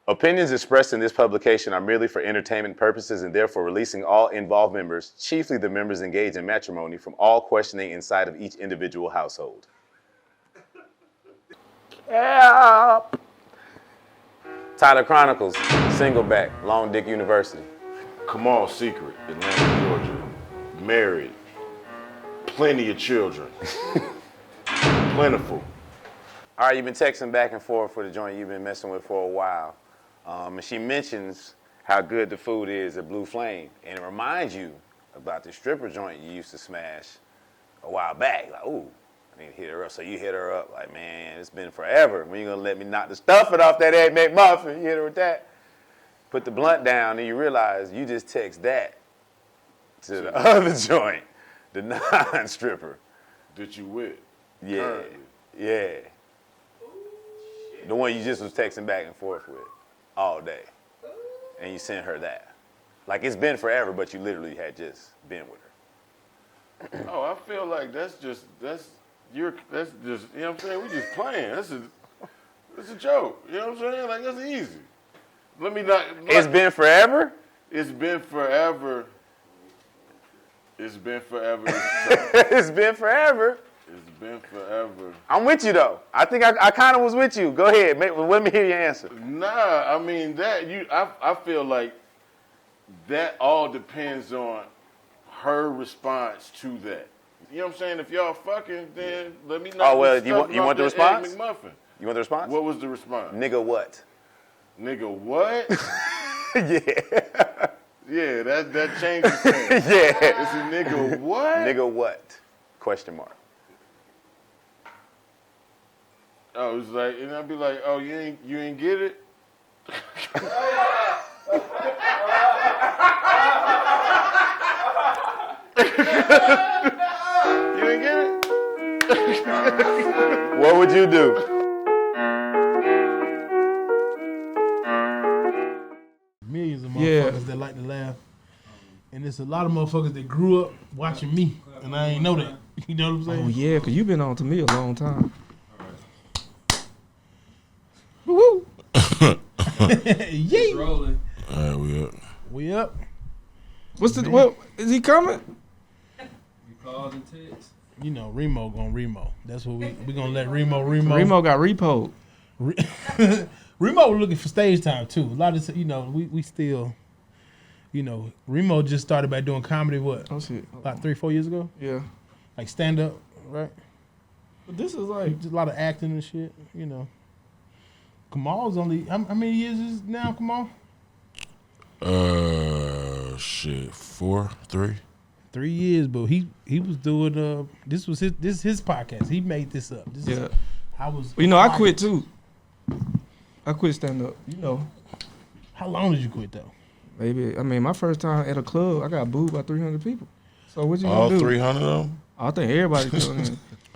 Opinions expressed in this publication are merely for entertainment purposes and therefore releasing all involved members, chiefly the members engaged in matrimony, from all questioning inside of each individual household. Help! Tyler Chronicles, Singleback, Long Dick University. Kamal Secret, Atlanta, Georgia. Married. Plenty of children. Plentiful. All right, you've been texting back and forth for the joint you've been messing with for a while. And she mentions how good the food is at Blue Flame. And it reminds you about the stripper joint you used to smash a while back. Like, ooh, I need to hit her up. So you hit her up like, man, it's been forever. When you gonna let me knock the stuffing off that Egg McMuffin? You hit her with that. Put the blunt down and you realize you just text that to the other joint, the non-stripper. That you with? Yeah, Currently. yeah. The one you just was texting back and forth with all day. And you sent her that. Like it's been forever, but you literally had just been with her. Oh, I feel like that's just, you know what I'm saying? We just playing. That's a joke. You know what I'm saying? Like, that's easy. Let me not. It's been forever? It's been forever. It's been forever. It's been forever. It's been forever. I'm with you though. I think I kind of was with you. Go ahead. Let me hear your answer. Nah, I mean I feel like that all depends on her response to that. You know what I'm saying? If y'all fucking, then let me know. Oh well, you want the response? McMuffin. You want the response? What was the response? Nigga what? Nigga what? Yeah. Yeah, that changes things. Yeah. It's a nigga what? Nigga what? Question mark. Oh, it's like, and I'd be like, oh, you ain't get it? You ain't get it? What would you do? Millions of motherfuckers that like to laugh. And there's a lot of motherfuckers that grew up watching me, and I ain't know that. You know what I'm saying? Oh yeah, cause you been on to me a long time. Woo! Yay! Rolling. All right, we up. We up. What is he coming? You calls and texts. You know, Reemo gonna Reemo. That's what we gonna let Reemo. Reemo got repoed. Reemo was looking for stage time too. A lot of, you know, we still, you know, Reemo just started by doing comedy. What? Oh shit. About 3-4 years ago. Yeah. Like stand up, right? But this is like Just a lot of acting and shit. You know. Kamal's only how many years is now, Kamal? Shit, 4, 3. 3 years, but he was doing this was his podcast. He made this up. This is, I was. You know, I quit too. I quit stand up. You know. How long did you quit though? Maybe my first time at a club, I got booed by 300 people. So what you gonna All do? 300 of them? I think everybody doing it.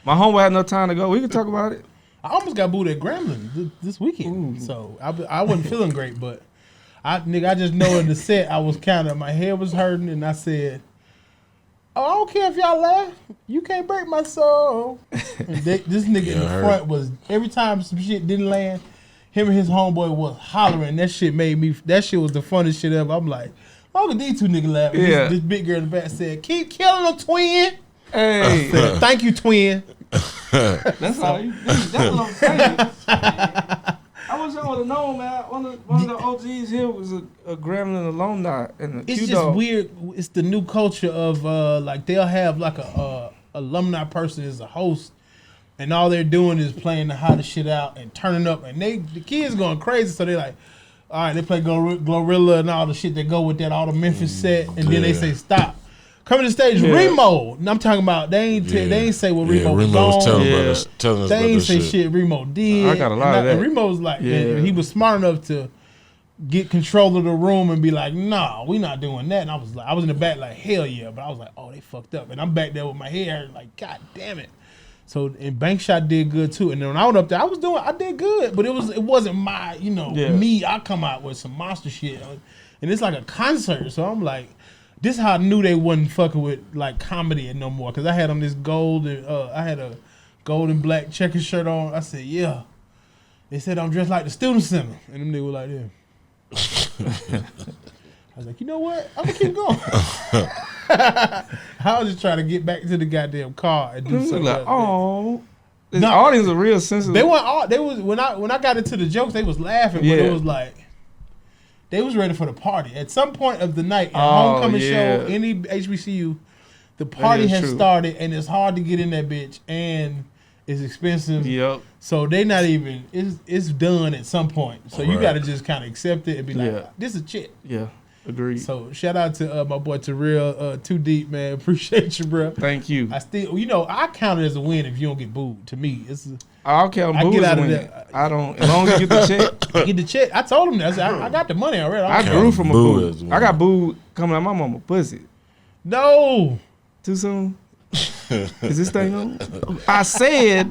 My homeboy had enough time to go. We can talk about it. I almost got booed at Grambling this weekend. Ooh. So I wasn't feeling great, but I just know in the set I was my head was hurting, and I said, "Oh, I don't care if y'all laugh. You can't break my soul." And this nigga in the front was, every time some shit didn't land, him and his homeboy was hollering. That shit was the funniest shit ever. I'm like, look at these two niggas laughing. Yeah. This big girl in the back said, "Keep killing them, twin." Hey. I said, "Thank you, twin." That's all you. That's what I'm saying. I wish I would have known, man. One of the OGs here was a Gremlin alumni and a It's Q just dog. weird. It's the new culture of like they'll have like a alumni person as a host, and all they're doing is playing the hottest shit out and turning up, and the kids going crazy. So they like, all right, they play Glorilla and all the shit that go with that, all the Memphis set, and then they say stop. Coming to the stage, Reemo. And I'm talking about they ain't say what Reemo was was on. telling us They about ain't this say shit. Reemo did. I got a lot of that. And Remo's like, he was smart enough to get control of the room and be like, nah, we not doing that. And I was in the back like, hell yeah. But I was like, oh, they fucked up. And I'm back there with my hair like, God damn it. So, and Bankshot did good too. And then when I went up there, I did good. But it wasn't my, me. I come out with some monster shit. And it's like a concert. So I'm like, this is how I knew they wasn't fucking with like comedy no more. Cause I had on this gold and I had a gold and black checker shirt on. I said, yeah. They said I'm dressed like the student center. And them niggas were like, yeah. I was like, you know what? I'm gonna keep going. I was just trying to get back to the goddamn car and do something. Like, oh, the No. audience are real sensitive. They weren't all. They was when I got into the jokes, they was laughing, but Yeah. it was like they was ready for the party. At some point of the night, at Oh, homecoming yeah. show, any HBCU, the party is has true. started, and it's hard to get in that bitch, and it's expensive. Yep. So they not even. It's done at some point. So you Right. got to just kind of accept it and be like, Yeah. this is shit. Yeah. Agreed. So shout out to my boy Terrell, Too Deep, man. Appreciate you, bro. Thank you. I still, I count it as a win if you don't get booed. To me, it's I'll count I booze get out of when there. I don't. As long as you get the check. get the check. I told him that. I said, I got the money already. I don't grew care. from a Boo boo. is I got booed coming out my mama pussy. No. Too soon? Is this thing on? I said.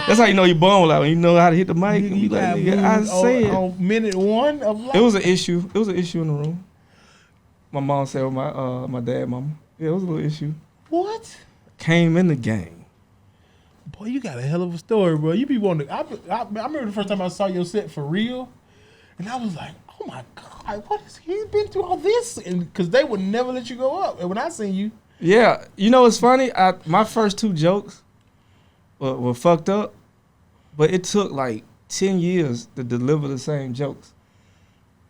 That's how you know you're born like when you know how to hit the mic. And be like, got nigga, I booed said. on minute one of life. It was an issue. It was an issue in the room. My mom said with my dad, mama. Yeah, it was a little issue. What? Came in the game. Boy, you got a hell of a story, bro. You be wanting to. I remember the first time I saw your set for real, and I was like, oh my God, what is he been through all this? And because they would never let you go up. And when I seen you, Yeah, you know it's funny. My first 2 jokes were fucked up, but it took like 10 years to deliver the same jokes.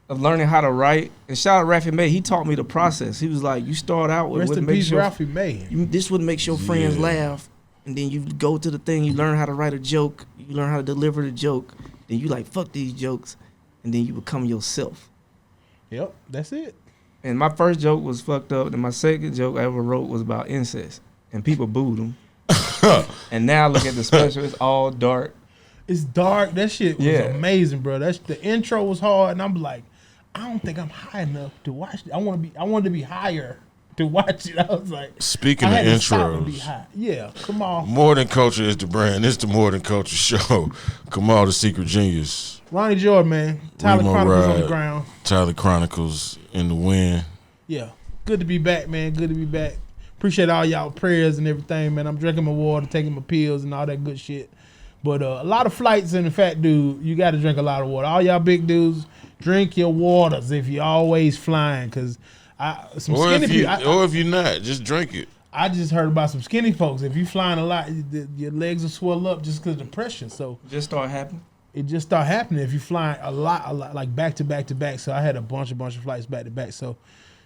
Of learning how to write, and shout out Ralphie May. He taught me the process. He was like, you start out with rest what in makes peace, your Ralphie May. this would makes your friends laugh, and then you go to the thing. You learn how to write a joke. You learn how to deliver the joke. Then you like fuck these jokes, and then you become yourself. Yep, that's it. And my first joke was fucked up, and my second joke I ever wrote was about incest, and people booed them. And now look at the special; it's all dark. It's dark. That shit was Yeah. amazing, bro. The intro was hard, and I'm like, I don't think I'm high enough to watch it. I wanted to be higher to watch it. I was like, Speaking I of had to stop and be intros, high. Yeah, come on. More Than Culture is the brand. It's the More Than Culture show. Kamal, the secret genius. Ronnie Jordan, man. Tyler Reemo Chronicles on the Rod. ground. Tyler Chronicles in the win. Yeah, good to be back, man. Good to be back. Appreciate all y'all prayers and everything, man. I'm drinking my water, taking my pills, and all that good shit. But a lot of flights and the fat dude, you got to drink a lot of water. All y'all big dudes, drink your waters if you're always flying, because some Or skinny if, you, people. or if you're not, just drink it. I just heard about some skinny folks. If you flying a lot, your legs will swell up just because of the pressure. So Just start happening. it just start happening if you flying a lot, like back to back to back. So I had a bunch of flights back to back. So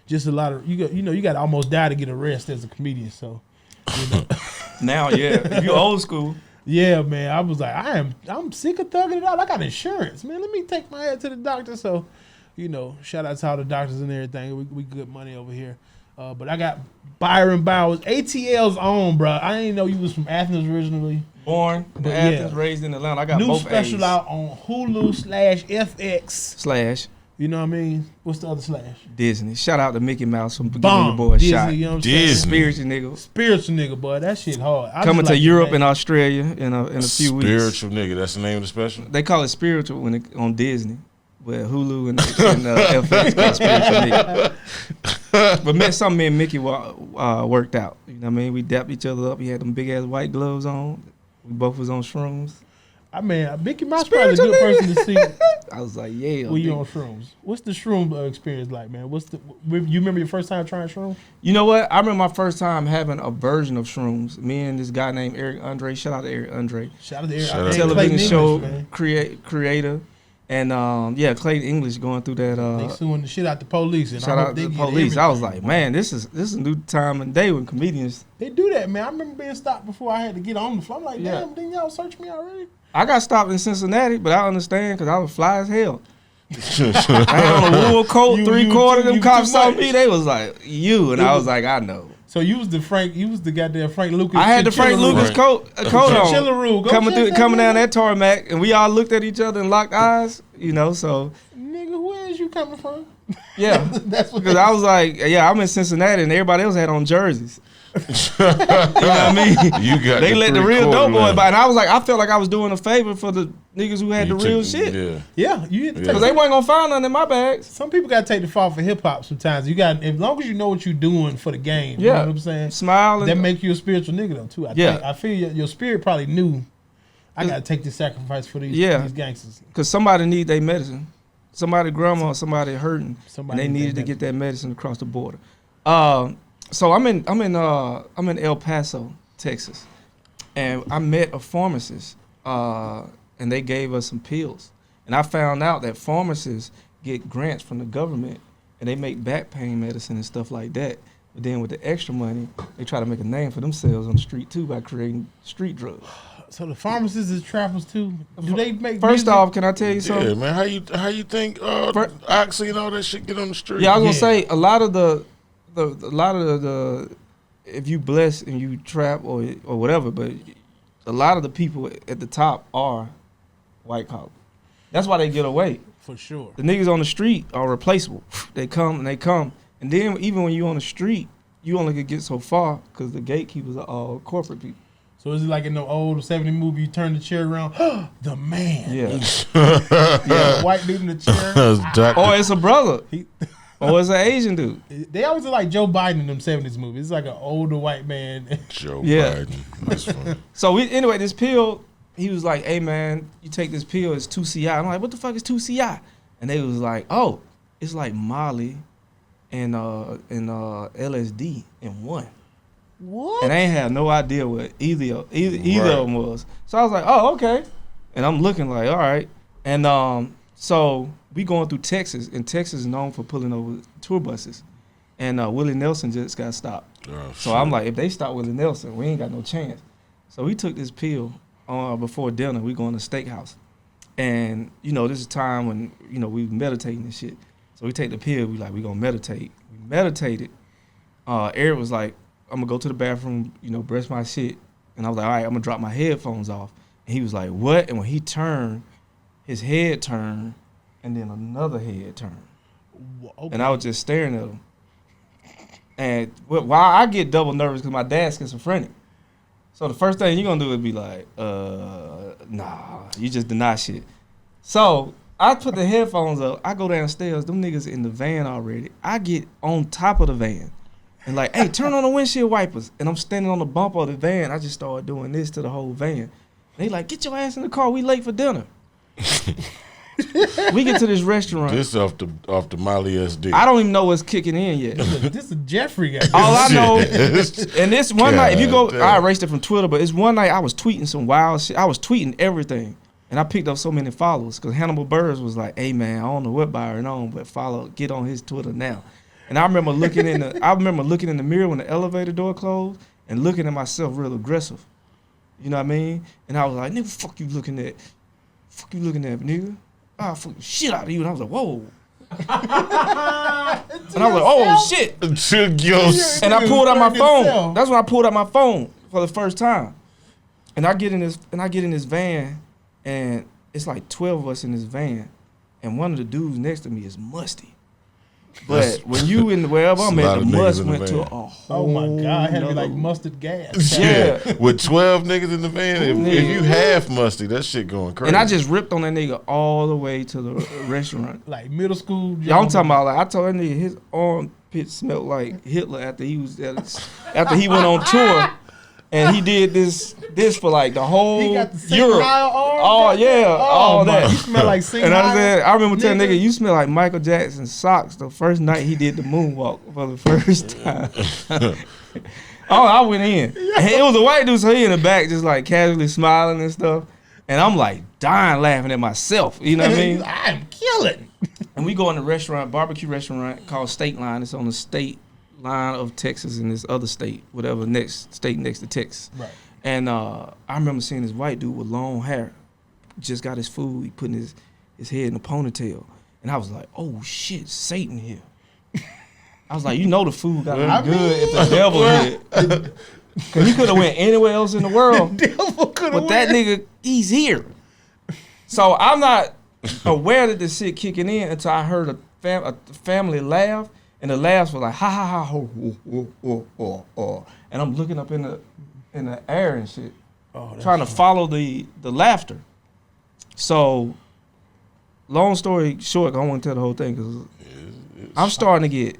just a lot of you got to almost die to get a rest as a comedian. So Now, yeah, if you old school, yeah, man, I was like, I'm sick of thugging it out. I got insurance, man. Let me take my head to the doctor. So, shout out to all the doctors and everything. We good money over here. But I got Byron Bowers, ATL's own, bro. I didn't know you was from Athens originally. born in But Athens, yeah. raised in Atlanta. I got New both special A's. out on Hulu/FX. / You know what I mean? What's the other slash? Disney. Shout out to Mickey Mouse for giving Bomb. your boy a Disney, shot. you know what I'm Disney. saying? Spiritual nigga. Spiritual nigga, boy. That shit hard. I Coming just to like Europe the and name. Australia in a few weeks. Spiritual nigga. That's the name of the special. They call it spiritual when on Disney, but Hulu and FX call it spiritual nigga. But me and Mickey worked out. You know what I mean? We dapped each other up. He had them big ass white gloves on. We both was on shrooms. I mean, Mickey Mouse probably a good person to see I was like, yeah. when you nigga. on shrooms. What's the shroom experience like, man? You remember your first time trying shrooms? You know what? I remember my first time having a version of shrooms. Me and this guy named Eric Andre. Shout out to Eric Andre. Shout out to Shout out. Eric. Television Clayton show English, man. creator. And Clayton English going through They that. suing the shit out the police. And Shout I hope out they to the get police. I was everything. like, man, this is a new time and day when comedians. They do that, man. I remember being stopped before I had to get on the floor. I'm like, Yeah. damn, didn't y'all search me already? I got stopped in Cincinnati, but I understand because I was fly as hell. I had on a wool coat, You- 3/4 of them you cops too saw much. me. They was like, you. And I was like, I know. So you was the goddamn Frank Lucas. I had the Frank Chinchilla Lucas rule. coat on. Chinchilla rule. Go Coming check coming down nigga. that tarmac, and we all looked at each other and locked eyes, so Nigga, where is you coming from? yeah. That's what Because I was like, yeah, I'm in Cincinnati, and everybody else had on jerseys. You know what I mean? You got They let the real 3/4 dope boy line. by, and I was like, I felt like I was doing a favor for the niggas who had You the real took- shit. Yeah. Yeah, you had to Yeah. take Because they weren't gonna find nothing in my bags. Some people gotta take the fall for hip hop sometimes. You got, as long as you know what you're doing for the game, you Yeah. know what I'm saying? Smile and That make you a spiritual nigga though too. I feel your spirit probably knew I gotta take this sacrifice for these Yeah. these gangsters. because somebody need their medicine. somebody grandma or somebody hurting, Somebody and they need needed that to get that medicine across the border. So I'm in El Paso, Texas, and I met a pharmacist, and they gave us some pills, and I found out that pharmacists get grants from the government, and they make back pain medicine and stuff like that. But then with the extra money, they try to make a name for themselves on the street too by creating street drugs. So the pharmacists is trappers too. Do they make First music? off, can I tell you something? Yeah, man. How you think Oxy and all that shit get on the street? Yeah, I was gonna Yeah. say a lot of the if you bless and you trap or whatever, but a lot of the people at the top are white collar. That's why they get away. For sure. The niggas on the street are replaceable. They come, and then even when you on the street, you only could get so far because the gatekeepers are all corporate people. So is it like in the old 70 movie, you turn the chair around, the man. Yeah, The white dude in the chair. or it's a brother, He- or it's an Asian dude. They always look like Joe Biden in them 70s movies. It's like an older white man. Joe Yeah. Biden. That's funny. So anyway, this pill, he was like, "Hey man, you take this pill, it's 2CI." I'm like, "What the fuck is 2CI?" And they was like, "Oh, it's like Molly and LSD in one." What? And I ain't have no idea what either of them was. So I was like, "Oh, okay." And I'm looking like, "All right." And so we going through Texas, and Texas is known for pulling over tour buses. And Willie Nelson just got stopped. Oh, So I'm like, if they stop Willie Nelson, we ain't got no chance. So we took this pill before dinner. We going to steakhouse. And, this is time when, we meditating and shit. So we take the pill. We going to meditate. We meditated. Eric was like, I'm going to go to the bathroom, brush my shit. And I was like, all right, I'm going to drop my headphones off. And he was like, what? And when he turned, his head turned, and then another head turned. Okay. And I was just staring at him. And while I get double nervous because my dad's schizophrenic. So the first thing you're going to do is be like, nah, you just deny shit. So I put the headphones up. I go downstairs. Them niggas in the van already. I get on top of the van and like, hey, turn on the windshield wipers. And I'm standing on the bumper of the van. I just started doing this to the whole van. They like, get your ass in the car. We late for dinner. We get to this restaurant. This off the Molly SD. I don't even know what's kicking in yet. This is Jeffrey guy. All I know, and this one night, if you go, damn. I erased it from Twitter, but it's one night I was tweeting some wild shit. I was tweeting everything, and I picked up so many followers because Hannibal Burrs was like, "Hey man, I don't know what Byron on, but get on his Twitter now." And I remember looking in the mirror when the elevator door closed and looking at myself real aggressive. You know what I mean? And I was like, "Nigga, fuck you looking at, nigga." I'll fuck the shit out of you. And I was like, whoa. And I was like, oh shit. And I pulled out my phone. That's when I pulled out my phone for the first time. And I get in this van, and it's like 12 of us in this van, and one of the dudes next to me is musty. But when you in wherever I'm at, the must went to a whole. Oh my God, it had to be like nother- mustard gas. Yeah. With 12 niggas in the van, if you half musty, that shit going crazy. And I just ripped on that nigga all the way to the restaurant. Like middle school. Y'all talking about like I told that nigga his armpit smelled like Hitler after he went on tour, and he did this for like the whole He got the Saint Europe. Niall arm, Oh yeah, all my, that. You smell like Saint And I Niall, said, I remember telling nigga. nigga, you smell like Michael Jackson's socks the first night he did the moonwalk for the first time. Oh, I went in. And it was a white dude, so he in the back just like casually smiling and stuff. And I'm like dying laughing at myself. You know what I mean? I'm killing. And we go in a restaurant, barbecue restaurant called State Line. It's on the state line of Texas and this other state, whatever next state next to Texas. Right. And I remember seeing this white dude with long hair. Just got his food. He putting his head in a ponytail. And I was like, oh shit, Satan here. I was like, the food got to be good if the devil here. Because he could have went anywhere else in the world. But that nigga, he's here. So I'm not aware that this shit kicking in until I heard a family laugh. And the laughs were like, ha ha ha, ho, ho, ho, ho, ho, ho. And I'm looking up in the air and shit, trying to follow the laughter. So, long story short, I don't want to tell the whole thing because I'm starting to get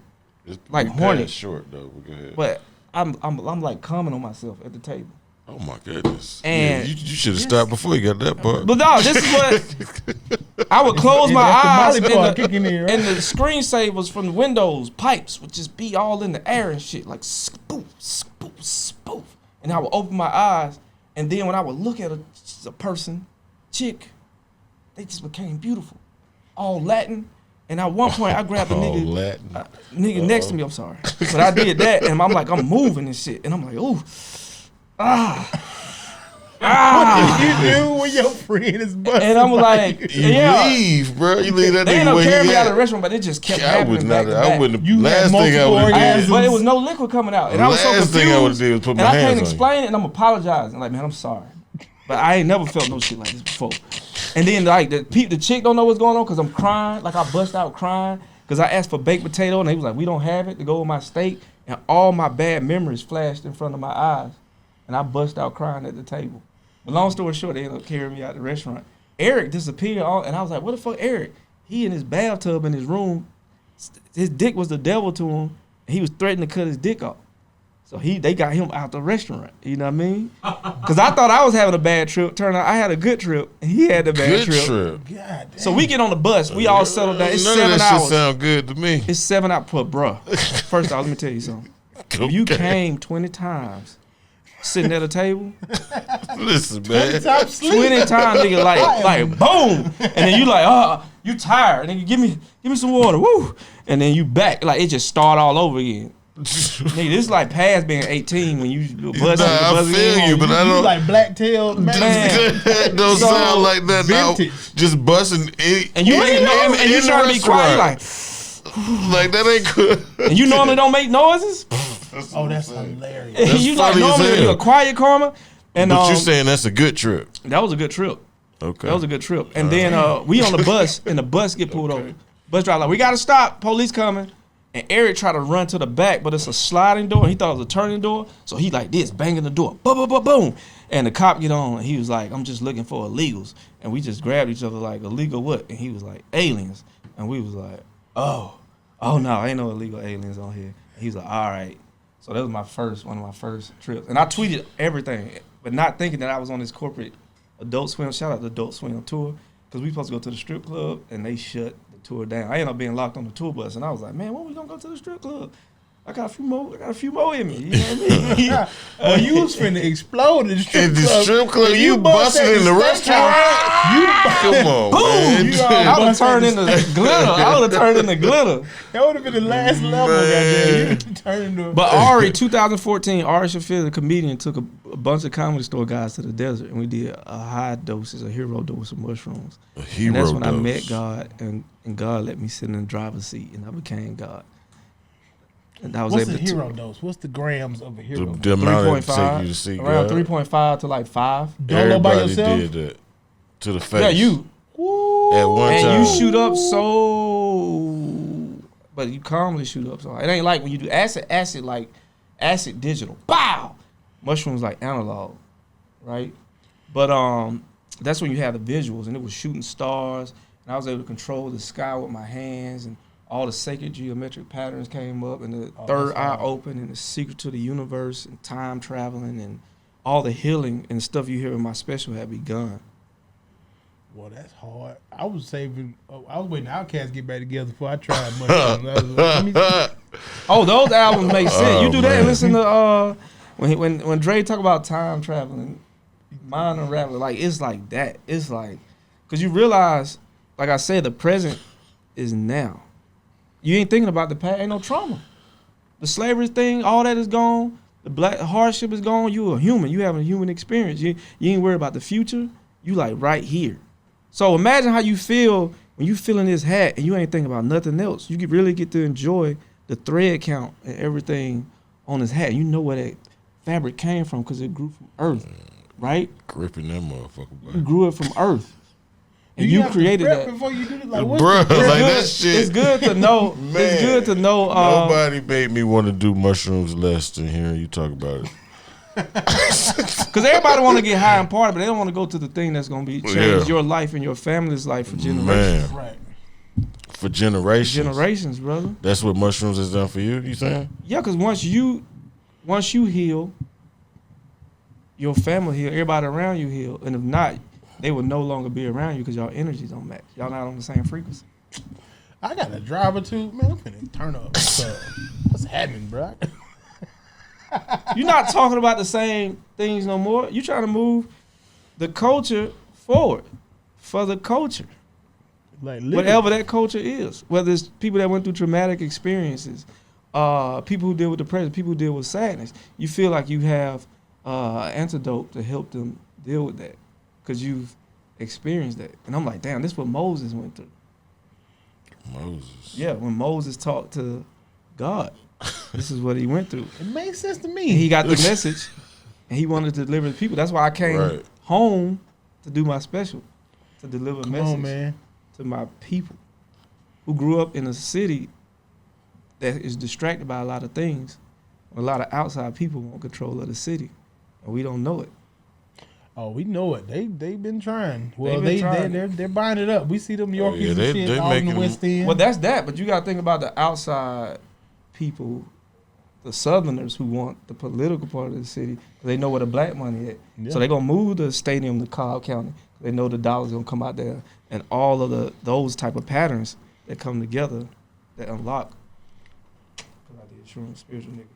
like horny. Short though, but go ahead. But I'm like commenting on myself at the table. Oh my goodness! And you should have stopped before you got that part. But no, this is what I would close my eyes, and the screensavers from the Windows pipes would just be all in the air and shit, like spoof, spoof, spoof. And I would open my eyes, and then when I would look at a person, chick, they just became beautiful, all Latin. And at one point, I grabbed a nigga next to me. I'm sorry, but I did that, and I'm like, I'm moving and shit, and I'm like, ooh. What did you do when your friend is busting? And I'm like, you leave, bro. You leave that they nigga ended up where carrying he me out at. of the restaurant, but it just kept happening back to back. I wouldn't. You Last thing I would have did. But it was no liquid coming out, and I was so Last confused. thing I would have did was put my and I hands can't on explain it, and I'm apologizing. Like, man, I'm sorry, but I ain't never felt no shit like this before. And then like the chick don't know what's going on because I'm crying, like I bust out crying because I asked for baked potato, and they was like, we don't have it to go with my steak, and all my bad memories flashed in front of my eyes. And I bust out crying at the table. But long story short, they ended up carrying me out the restaurant. Eric disappeared, and I was like, what the fuck, Eric? He in his bathtub in his room, his dick was the devil to him, and he was threatening to cut his dick off. So they got him out the restaurant, you know what I mean? Because I thought I was having a bad trip. Turned out I had a good trip, and he had a bad trip. God damn. So we get on the bus, we all settle down. It's None 7 of that hours. shit sound good to me. It's 7 hours, bruh. First off, let me tell you something. If you came 20 times, sitting at a table, Listen, man. 20 times, nigga, like boom, and then you like, you tired, nigga, give me some water, woo, and then you back, like it just start all over again. Nigga, this is like past being 18 when you buzzing. I feel you, but I don't. You like black-tailed man. That don't So, sound like that. vintage. Now, just busting. And you trying to be quiet, like that ain't good. and you normally don't make noises. Oh, that's hilarious. And you like funny as normally hell. a quiet karma. And But you saying that's a good trip? that was a good trip. Okay. That was a good trip. And then we on the bus, and the bus get pulled over. Bus driver like, we gotta stop. Police coming. And Eric tried to run to the back, but it's a sliding door. And he thought it was a turning door, so he like this, banging the door, boom, boom, boom, boom. And the cop get on, and he was like, I'm just looking for illegals. And we just grabbed each other like, illegal what? And he was like, aliens. And we was like, oh no, ain't no illegal aliens on here. And he was like, all right. So that was one of my first trips. And I tweeted everything, but not thinking that I was on this corporate Adult Swim, shout out to Adult Swim tour, because we supposed to go to the strip club, and they shut the tour down. I ended up being locked on the tour bus, and I was like, man, when we gonna go to the strip club? I got a few more in me. You know what I mean? Well, you was finna explode in the strip In the club. strip club, you bust busting at in the restaurant. Come on, man. I would have turned into glitter. That would have been the last level, goddamn. You turned into. But Ari, 2014, Ari Shafir, the comedian, took a bunch of comedy store guys to the desert, and we did a high dosage, a hero dose of mushrooms. And that's when I met God, and God let me sit in the driver's seat, and I became God. And I was What's able a hero dose? What's the grams of a hero dose? The amount it take you to see around God. 3.5 to like 5. Dolo by Everybody yourself? did that to the face. Yeah, you. At one And time. you shoot up so, but you calmly shoot up so. It ain't like when you do acid like acid digital. Bow. Mushrooms like analog, right? But that's when you have the visuals, and it was shooting stars, and I was able to control the sky with my hands, and all the sacred geometric patterns came up, and the third eye opened, and the secret to the universe, and time traveling, and all the healing and stuff you hear in my special had begun. Well, that's hard. I was waiting Outkast to get back together before I tried mushrooms. Oh, those albums make sense. You do that man. and listen to when Dre talk about time traveling, mind unraveling, like it's like that. It's like, cause you realize, like I said, the present is now. You ain't thinking about the past. Ain't no trauma. The slavery thing, all that is gone. The black hardship is gone. You a human. You having a human experience. You ain't worried about the future. You like right here. So imagine how you feel when you feel in this hat and you ain't thinking about nothing else. You really get to enjoy the thread count and everything on this hat. You know where that fabric came from because it grew from earth, right? Gripping that motherfucker, You bro. grew it from earth. And Do you have to created prep that. before you do it? Like, what's Bruh, the like prep? that shit. It's good to know. It's good to know. Nobody made me want to do mushrooms less than hearing you talk about it. Because everybody want to get high and party, but they don't want to go to the thing that's going to be change your life and your family's life for generations. Man, Right. for generations. Generations, brother. That's what mushrooms has done for you, you saying? Yeah, because once you heal, your family heal, everybody around you heal, and if not, they will no longer be around you because y'all energies don't match. Y'all not on the same frequency. I got a drive or two, man. I'm finna turn up. What's happening, bro? You're not talking about the same things no more. You trying to move the culture forward for the culture. Like literally. Whatever that culture is. Whether it's people that went through traumatic experiences, people who deal with depression, people who deal with sadness. You feel like you have an antidote to help them deal with that because you've experienced that. And I'm like, damn, this is what Moses went through. Moses. Yeah, when Moses talked to God, this is what he went through. It makes sense to And me. he got the message, and he wanted to deliver to people. That's why I came home to do my special, to deliver a Come message on, man. to my people who grew up in a city that is distracted by a lot of things. A lot of outside people want control of the city, and we don't know it. Oh, we know it. They've been trying. Well, They've been trying. they're buying it up. We see them Yorkies yeah, and they shit all in the making West End. Well, that's that, but you got to think about the outside people, the Southerners who want the political part of the city, 'cause they know where the black money at. Yeah. So they're going to move the stadium to Cobb County. They know the dollars going to come out there, and all of those type of patterns that come together that unlock. I did Shrooms, spiritual nigga.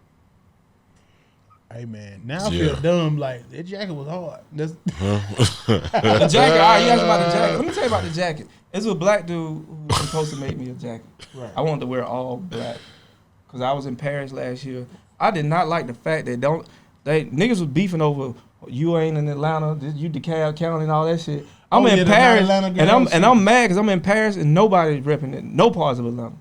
Hey man, now I Yeah. feel dumb. Like that jacket was hard. That's, The jacket, all right, you asked about the jacket. Let me tell you about the jacket. It's a black dude who was supposed to make me a jacket. right. I wanted to wear all black because I was in Paris last year. I did not like the fact that niggas was beefing over you ain't in Atlanta, you DeKalb County and all that shit. I'm Oh, yeah, in the Paris non-Atlanta and girls I'm mad because I'm in Paris and nobody's repping it. No parts of Atlanta.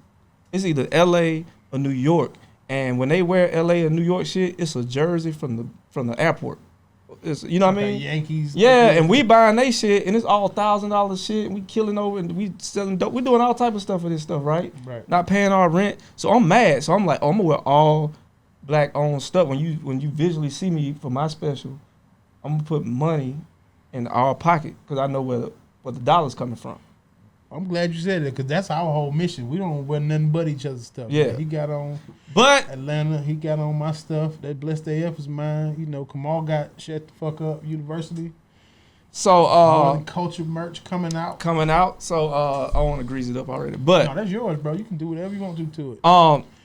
It's either L.A. or New York. And when they wear L.A. or New York shit, it's a jersey from the airport. It's, you know what I mean? Yankees. Yeah, and we buying they shit, and it's all $1,000 shit. And we killing over, and we selling dope. We doing all type of stuff for this stuff, right? Right. Not paying our rent. So I'm mad. So I'm like, oh, I'm gonna wear all black owned stuff. When you visually see me for my special, I'm gonna put money in our pocket because I know where the dollar's coming from. I'm glad you said that because that's our whole mission. We don't wear nothing but each other's stuff. Yeah. Man. He got on But Atlanta. He got on my stuff. That Blessed AF is mine. You know, Kamal got Shut the Fuck Up University. so All the culture merch coming out. coming out. So I want to grease it up already. But No, that's yours, bro. You can do whatever you want to it.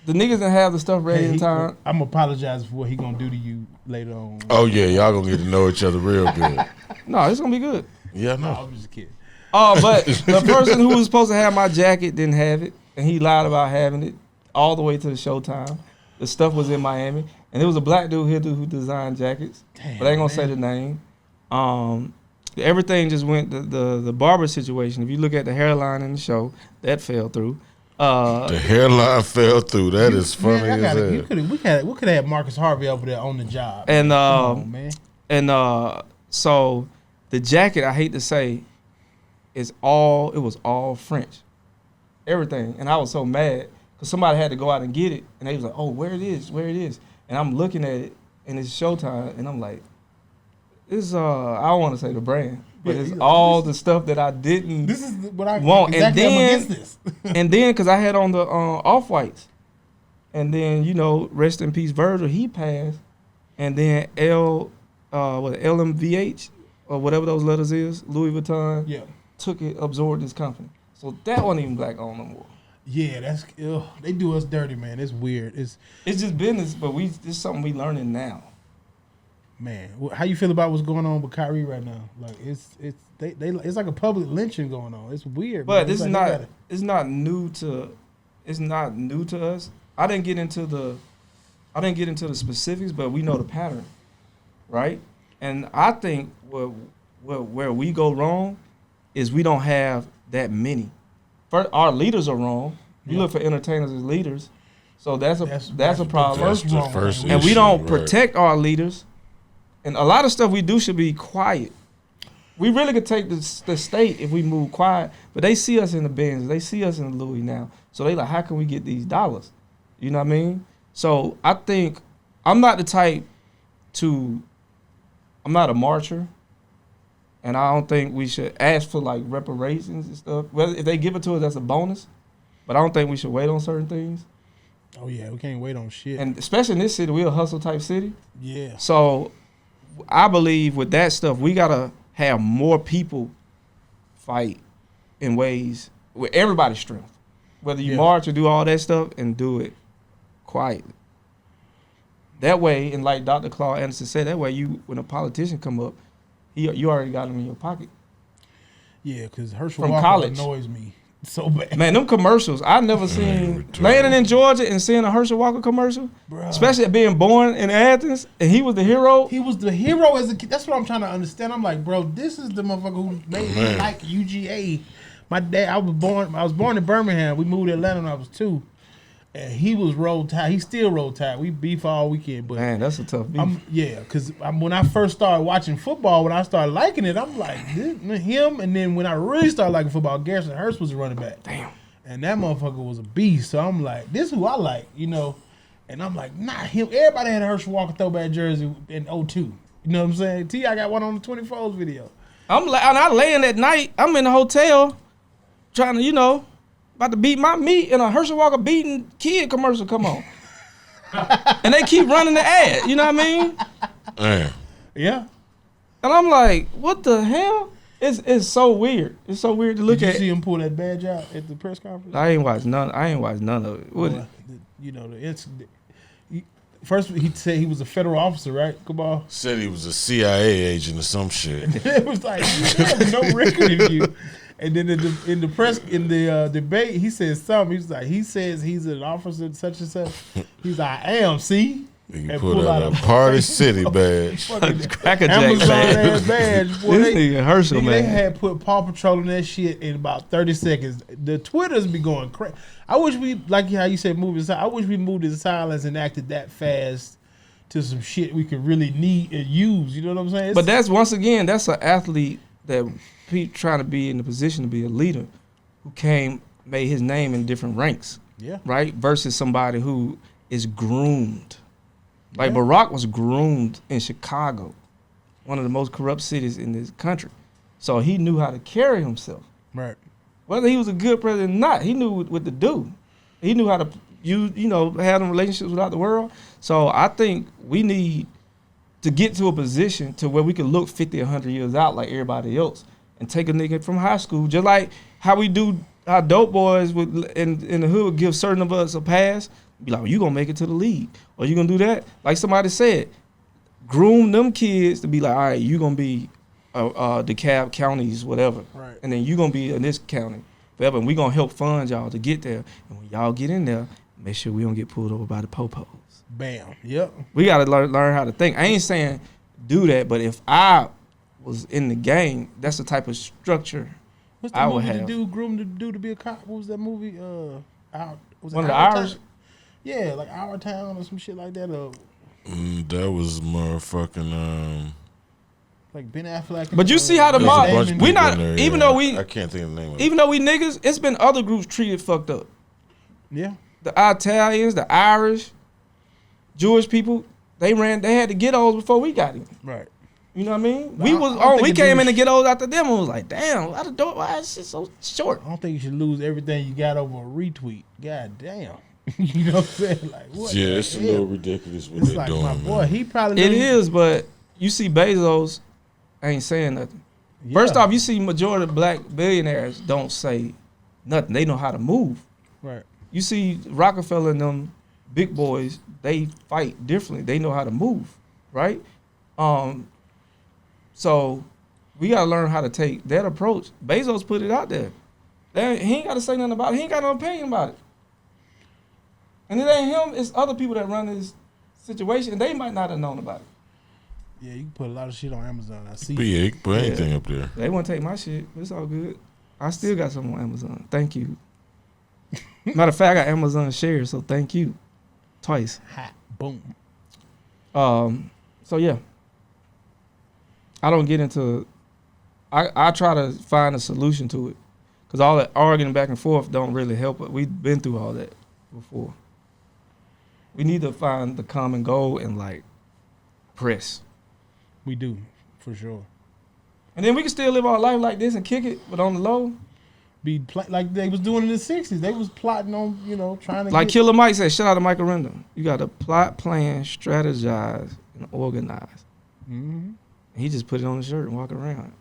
the niggas didn't have the stuff ready in time. I'm apologize for what he gonna do to you later on. Oh yeah, y'all gonna get to know each other real good. No, it's gonna be good. Yeah, I No, know. I'm just kidding. But the person who was supposed to have my jacket didn't have it, and he lied about having it all the way to the showtime. The stuff was in Miami, and there was a black dude here who designed jackets, Damn, but I ain't gonna man. say the name. Everything just went the barber situation. If you look at the hairline in the show, that fell through. The hairline fell through. That is funny Man, as hell. we could have had Marcus Harvey over there on the job. And Come on, man. so the jacket, I hate to say, it was all French. Everything. And I was so mad because somebody had to go out and get it. And they was like, oh, where it is. And I'm looking at it and it's showtime. And I'm like, it's, I don't want to say the brand, but Yeah, it's yeah, all the stuff that I didn't This is what I want. exactly And I'm then, against this. and then, because I had on the off-whites. And then, rest in peace, Virgil, he passed. And then LMVH, or whatever those letters is, Louis Vuitton, Yeah. took it, absorbed this company. So that wasn't even black owned no more. Yeah, they do us dirty, man. It's weird. It's It's just business, but it's something we learning now. man. How you feel about what's going on with Kyrie right now? Like it's like a public lynching going on. It's weird. But man. this It's is like not it's not new to us. I didn't get into the specifics, but we know the pattern, right? And I think where we go wrong is we don't have that many. First, our leaders are wrong. We Yeah. look for entertainers as leaders, so that's a the problem. That's the wrong first way. And we issue, don't right. protect our leaders. And a lot of stuff we do should be quiet. We really could take the state if we move quiet, but they see us in the Benz, they see us in the Louis now. So they like, how can we get these dollars? You know what I mean? So I think I'm not the type I'm not a marcher, and I don't think we should ask for like reparations and stuff. Well, if they give it to us, that's a bonus. But I don't think we should wait on certain things. Oh yeah, we can't wait on shit. And especially in this city, we're a hustle type city. yeah, So I believe with that stuff, we gotta have more people fight in ways with everybody's strength. Whether you march or do all that stuff, and do it quietly. That way, and like Dr. Claude Anderson said, that way when a politician come up, you already got him in your pocket. Yeah, because Herschel From Walker college. annoys me so bad. Man, them commercials, I never seen landing in Georgia and seeing a Herschel Walker commercial, Bruh. especially being born in Athens, and he was the hero. He was the hero as a kid. That's what I'm trying to understand. I'm like, bro, this is the motherfucker who made me like UGA. My dad, I was born in Birmingham. We moved to Atlanta when I was 2. And he was Roll Tide. He still Roll Tide. We beef all weekend. But Man, that's a tough beef. because when I first started watching football, when I started liking it, I'm like, him. And then when I really started liking football, Garrison Hurst was the running back. Damn. And that motherfucker was a beast. So I'm like, this is who I like, And I'm like, nah, him. Everybody had a Herschel Walker throwback jersey in 02. You know what I'm saying? T, I got one on the 24s video. And I laying at night. I'm in the hotel trying to, about to beat my meat, and a Herschel Walker beating kid commercial come on. And they keep running the ad, you know what I mean? Damn. Yeah. And I'm like, what the hell? It's so weird. It's so weird to look Did you at. see him pull that badge out at the press conference? I ain't watched none of it. What? First he said he was a federal officer, right? Kamal? Said he was a CIA agent or some shit. It was like, you have no record of you. And then in the debate, he said something. He says he's an officer such and such. He's like, I am. See, He and put out a Party City badge. Cracker Jack Amazon badge. ass badge. Boy, This nigga Herschel, They man. had put Paw Patrol in that shit in about 30 seconds. The Twitters be going crazy. I wish we, like how you said, move in silence. I wish we moved in silence and acted that fast to some shit we could really need and use. You know what I'm saying? But that's once again, that's an athlete that trying to be in the position to be a leader, who made his name in different ranks. Yeah. Right? Versus somebody who is groomed. Like Yeah. Barack was groomed in Chicago, one of the most corrupt cities in this country. So he knew how to carry himself. Right. Whether he was a good president or not, he knew what to do. He knew how to have them relationships without the world. So I think we need to get to a position to where we can look 50, 100 years out like everybody else and take a nigga from high school, just like how we do our dope boys in the hood would give certain of us a pass. Be like, well, you gonna make it to the league, or you gonna do that? Like somebody said, groom them kids to be like, all right, you gonna be DeKalb counties, whatever, Right. and then you gonna be in this county forever, and we gonna help fund y'all to get there. And when y'all get in there, make sure we don't get pulled over by the popos. Bam. Yep. We gotta learn how to think. I ain't saying do that, but if I was in the game, that's the type of structure What's the I would movie the have. dude groomed the dude to be a cop? What was that movie? Was it One of the Our Irish? Town? Yeah, like Our Town or some shit like that. That was motherfucking. Like Ben Affleck. But you see how the There's a mob, bunch of we people not, in there, even yeah. though we, I can't think of the name of it. even though we niggas, it's been other groups treated fucked up. Yeah. The Italians, the Irish, Jewish people, they had the ghettos before we got in. Right. You know what I mean? I don't We think came it in the do- ghettos after them and was like, damn, why is shit so short? I don't think you should lose everything you got over a retweet. God damn. You know what I'm saying? Like what? Yeah, the it's a hell? little ridiculous what It's they're like doing, my man. boy. He probably It knows- is, but you see Bezos ain't saying nothing. Yeah. First off, you see majority of black billionaires don't say nothing. They know how to move. Right. You see Rockefeller and them big boys, they fight differently. They know how to move, right? So we gotta learn how to take that approach. Bezos put it out there. He ain't gotta say nothing about it. He ain't got no opinion about it. And it ain't him, it's other people that run this situation, and they might not have known about it. Yeah, you can put a lot of shit on Amazon. I see. But yeah, you can put anything up there. They want to take my shit, but it's all good. I still got some on Amazon. Thank you. Matter of fact, I got Amazon shares, so thank you. Twice. Hot. Boom. So yeah. I don't get into I try to find a solution to it. Cause all that arguing back and forth don't really help it. We've been through all that before. We need to find the common goal and like press. We do, for sure. And then we can still live our life like this and kick it, but on the low. Like they was doing in the 60s. They was plotting on, trying to Like get... Killer Mike said, shout out to Michael Rendon. You got to plot, plan, strategize, and organize. Mm-hmm. He just put it on the shirt and walk around.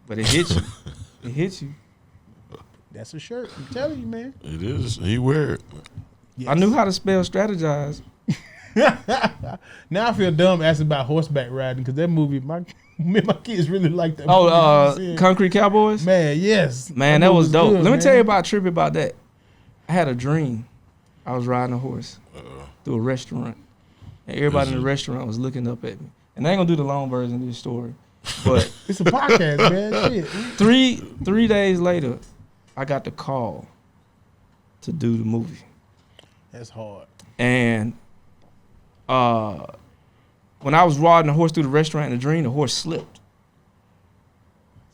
But it hit you. It hit you. That's a shirt. I'm telling you, man. It is. He wear it. Yes. I knew how to spell strategize. Now I feel dumb asking about horseback riding because that movie, me and my kids really like that movie. Oh, Concrete Cowboys? Man, yes. Man, that was dope. good, Let me man. tell you about a trip about that. I had a dream. I was riding a horse through a restaurant. And everybody in the restaurant was looking up at me. And I ain't gonna do the long version of this story. But It's a podcast, man. Shit. 3 days later, I got the call to do the movie. That's hard. And when I was riding the horse through the restaurant in the dream, the horse slipped.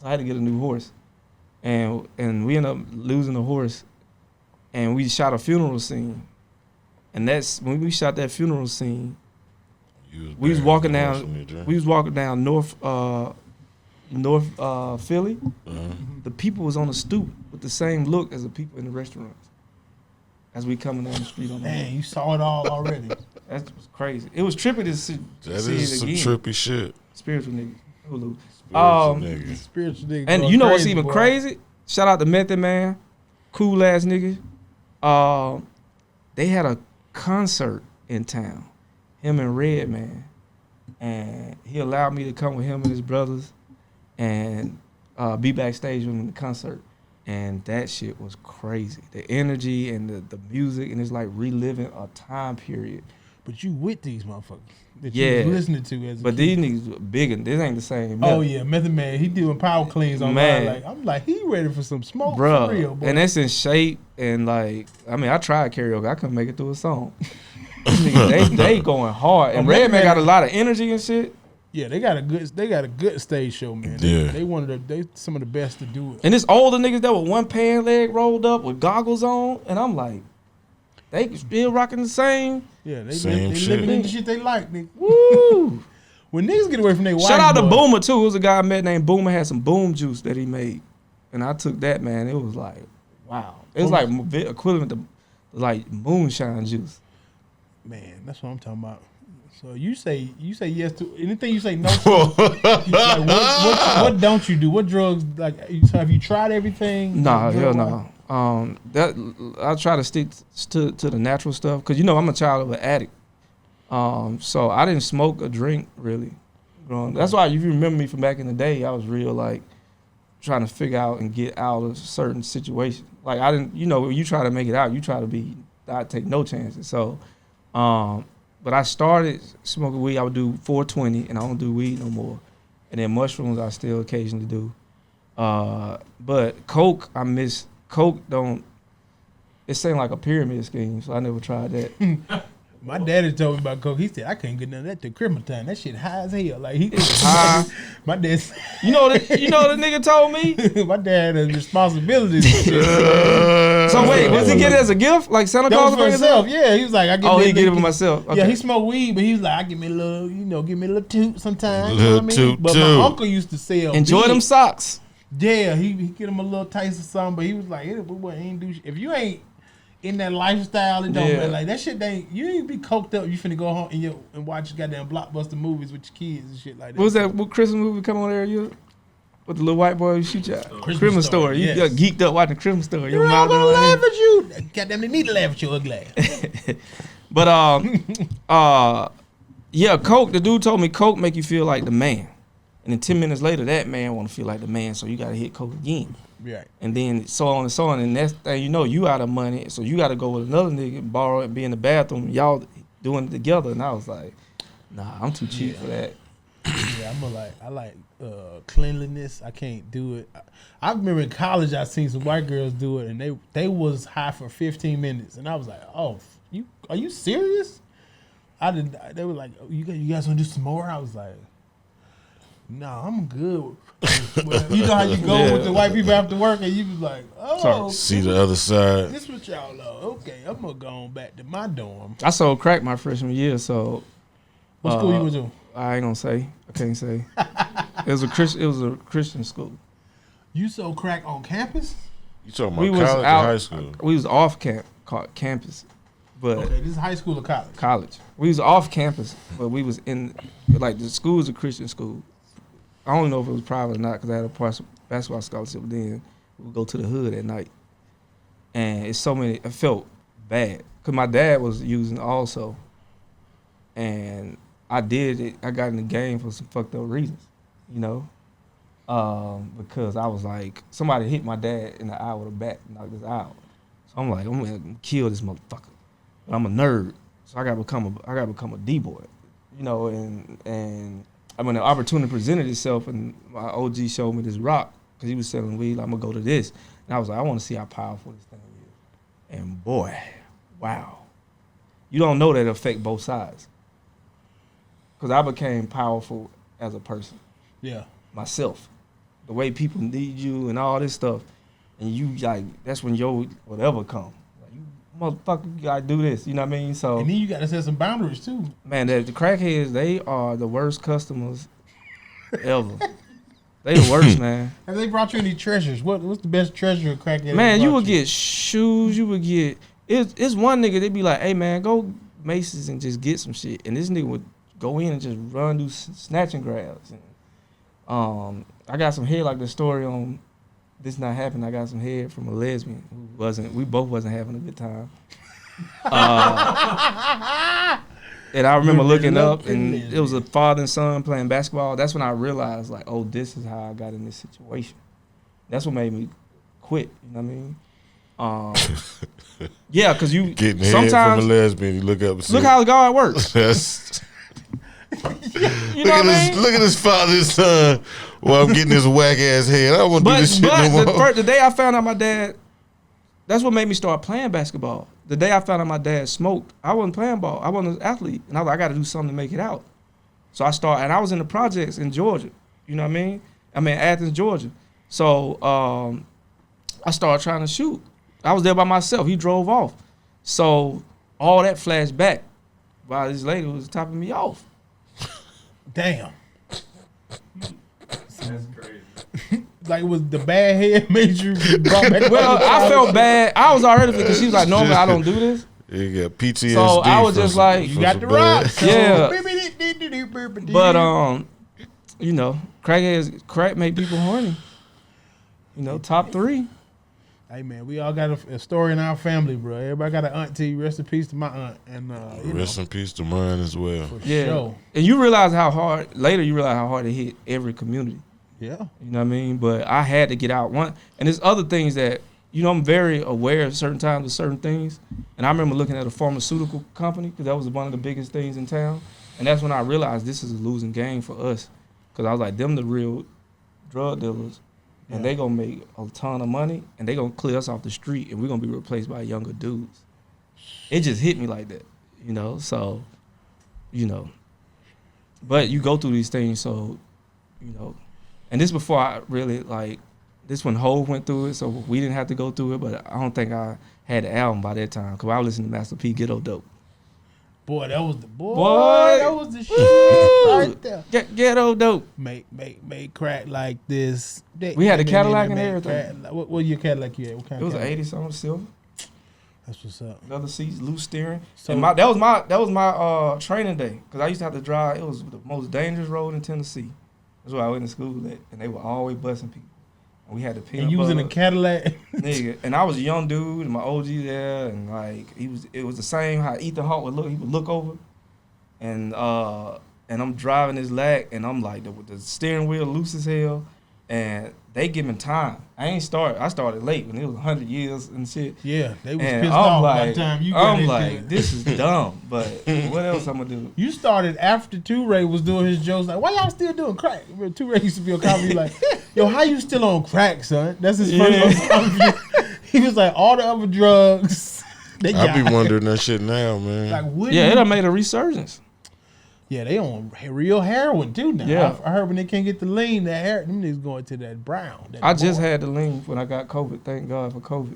So I had to get a new horse. And we ended up losing the horse. And we shot a funeral scene. And that's when we shot that funeral scene. We was walking down North Philly. The people was on the stoop with the same look as the people in the restaurants. As we coming down the street on the Man, you saw it all already. That was crazy. It was trippy to see That see is it some again. trippy shit. Spiritual niggas. HULU. Spiritual nigga. Spiritual nigga. And going you know what's crazy, even boy. crazy? Shout out to Method Man. Cool ass nigga. They had a concert in town. Him and Red Man. And he allowed me to come with him and his brothers and be backstage with him in the concert. And that shit was crazy. The energy and the music, and it's like reliving a time period. But you with these motherfuckers that Yeah. you was listening to as a But kid. these niggas were bigger. This ain't the same. Oh yeah, Method Man, he doing power cleans on Man. Like I'm like, he ready for some smoke Bruh, for real, boy. and that's in shape. And like, I mean, I tried karaoke. I couldn't make it through a song. These niggas, they going hard. And Oh, Red Man Man- got a lot of energy and shit. yeah, they got a good stage show, man. Yeah. They one of they some of the best to do it. And it's older niggas that with one pan leg rolled up with goggles on. And I'm like, they still rocking the same. Yeah, they Same shit. living in the shit they like, nigga. Woo! When niggas get away from their wife, Shout out to boy, Boomer too. It was a guy I met named Boomer, had some boom juice that he made. And I took that, man. It was like, wow. It was like equivalent to like moonshine juice. man, that's what I'm talking about. So you say yes to anything you say no to. Like, what don't you do? What drugs like? So have you tried everything? Nah, hell Drug-wise? no. That I try to stick to the natural stuff because I'm a child of an addict. So I didn't smoke or drink really. Growing. That's why if you remember me from back in the day, I was real like trying to figure out and get out of certain situations. Like I didn't, when you try to make it out, you try to be. I take no chances. So, but I started smoking weed. I would do 420, and I don't do weed no more. And then mushrooms, I still occasionally do. But coke, I miss. Coke don't. It seemed like a pyramid scheme, so I never tried that. My daddy told me about coke. He said I can't get none of that till Christmas time. That shit high as hell. Like he high. My dad. You know what the nigga told me? My dad has responsibilities. So wait, was he get it as a gift, like Santa That Claus was for himself. Yeah, he was like, I get. Oh, me a he get it little- for myself. Okay. Yeah, he smoked weed, but he was like, I give me a little, give me a little toot sometimes. Little You know what I mean? toot, But toot. my uncle used to sell. Enjoy big. them socks. Yeah, he get him a little taste of something, but he was like, ain't do shit. If you ain't in that lifestyle, it don't Yeah. matter. Like that shit, you ain't be coked up. You finna go home and watch goddamn blockbuster movies with your kids and shit like that. What was that? What Christmas movie come on there? You with the little white boy who shoot you out? Christmas Story. Yes. You got geeked up watching Christmas Story. They're all gonna laugh at you. Goddamn, they need to laugh at you, ugly ass. But yeah, coke. The dude told me coke make you feel like the man, and then 10 minutes later, that man want to feel like the man, so you got to hit coke again. Right. And then so on and so on. And next thing you out of money, so you got to go with another nigga, borrow it, be in the bathroom, y'all doing it together. And I was like, nah, I'm too cheap for that. Yeah, I like cleanliness. I can't do it. I remember in college I seen some white girls do it, and they was high for 15 minutes, and I was like, oh, are you serious? They were like, you guys want to do some more? I was like, no, I'm good. You know how you go with the white people after work, and you be like, oh, See the other side. this what y'all know. Okay, I'm gonna go on back to my dorm. I sold crack my freshman year, so What school you was in? I ain't gonna say. I can't say. It was a Christian school. You sold crack on campus? You talking We about was college or out. high school? We was off campus. But Okay, this is high school or college? college. We was off campus, but we was in, like, the school was a Christian school. I don't know if it was private or not because I had a basketball scholarship. Then we would go to the hood at night. And it's so many, it felt bad. Because my dad was using also. And I did it, I got in the game for some fucked up reasons, you know? Because I was like, somebody hit my dad in the eye with a bat and knocked his eye out. So I'm like, I'm gonna kill this motherfucker. But I'm a nerd, so I gotta become a D-boy, you know. And I mean, the opportunity presented itself, and my OG showed me this rock because he was selling weed. Like, I'm gonna go to this, and I was like, I want to see how powerful this thing is. And boy, wow, you don't know that it affect both sides. Because I became powerful as a person. Yeah. Myself. The way people need you and all this stuff. And you, like, that's when your whatever come. Like, you motherfucker, you gotta do this. You know what I mean? So, And then you gotta set some boundaries too. man, the crackheads, they are the worst customers ever. They the worst, man. Have they brought you any treasures? What's the best treasure a crackhead? Man, ever you brought would get shoes, you would get, it's one nigga, they be like, hey man, go Macy's and just get some shit. And this nigga would go in and just run, do snatch and grabs. And, I got some head, like the story on This Not Happening. I got some head from a lesbian who we both wasn't having a good time. And I remember looking up, and it was a father and son playing basketball. That's when I realized, like, oh, this is how I got in this situation. That's what made me quit. You know what I mean? Yeah, because you Getting sometimes head from a lesbian, you look up and see. look how God works. That's, You know what I mean? look at his father and son while I'm getting this whack ass head. I don't want to do this shit no more. The day I found out my dad, that's what made me start playing basketball. The day I found out my dad smoked, I wasn't playing ball. I wasn't an athlete. And I was like, I got to do something to make it out. So I started, and I was in the projects in Georgia. You know what I mean? Athens, Georgia. So I started trying to shoot. I was there by myself. He drove off. So all that flashed back while this lady was topping me off. Damn. That's crazy. Like, was the bad head made you brought back? Well, I felt bad. I was already, because she was like, normally I don't do this. You got PTSD. So I was just like, You got the rock. So. Yeah. But you know, crack make people horny. You know, top 3. Hey man, we all got a story in our family, bro. Everybody got an auntie. Rest in peace to my aunt, and Rest in peace to mine as well. for Yeah. sure. And you realize how hard it hit every community. Yeah. You know what I mean? But I had to get out. And there's other things that, you know, I'm very aware of certain times of certain things. And I remember looking at a pharmaceutical company, because that was one of the biggest things in town. And that's when I realized this is a losing game for us. Because I was like, them the real drug dealers. And they gonna make a ton of money, and they gonna clear us off the street, and we're gonna be replaced by younger dudes. It just hit me like that, you know. So, you know, but you go through these things, so, you know. And this before I really, like, this when Hov went through it, so we didn't have to go through it. But I don't think I had the album by that time, because I was listening to Master P, Ghetto Dope. Boy, that was the Boy. that was the shit right there. Ghetto Dope. Make crack like this. We had a Cadillac and everything. What your Cadillac you had? What kind It was of an Cadillac? 80-something silver. That's what's up. Leather seats, loose steering. So- And that was my training day, because I used to have to drive. It was the most dangerous road in Tennessee. That's where I went to school at, and they were always busting people. And we had to peanut And you was in a butter, Cadillac. nigga. And I was a young dude, and my OG there, and like it was the same how Ethan Hawke would look. He would look over, and I'm driving this lag, and I'm like the steering wheel loose as hell, and they giving time. I started late when it was 100 years and shit. Yeah, they was And pissed I'm off by like, the time you got that shit. this is dumb, but what else I'm gonna do? You started after Two-Ray was doing his jokes. Like, why y'all still doing crack? Two-Ray used to be on comedy like, yo, how you still on crack, son? That's his first comedy. He was like, all the other drugs. I be wondering that shit now, man. Like, what Yeah, you- it done made a resurgence. Yeah, they on real heroin too now. Yeah. I heard when they can't get the lean, that them niggas going to that brown. That I just bar. had the lean when I got COVID. Thank God for COVID,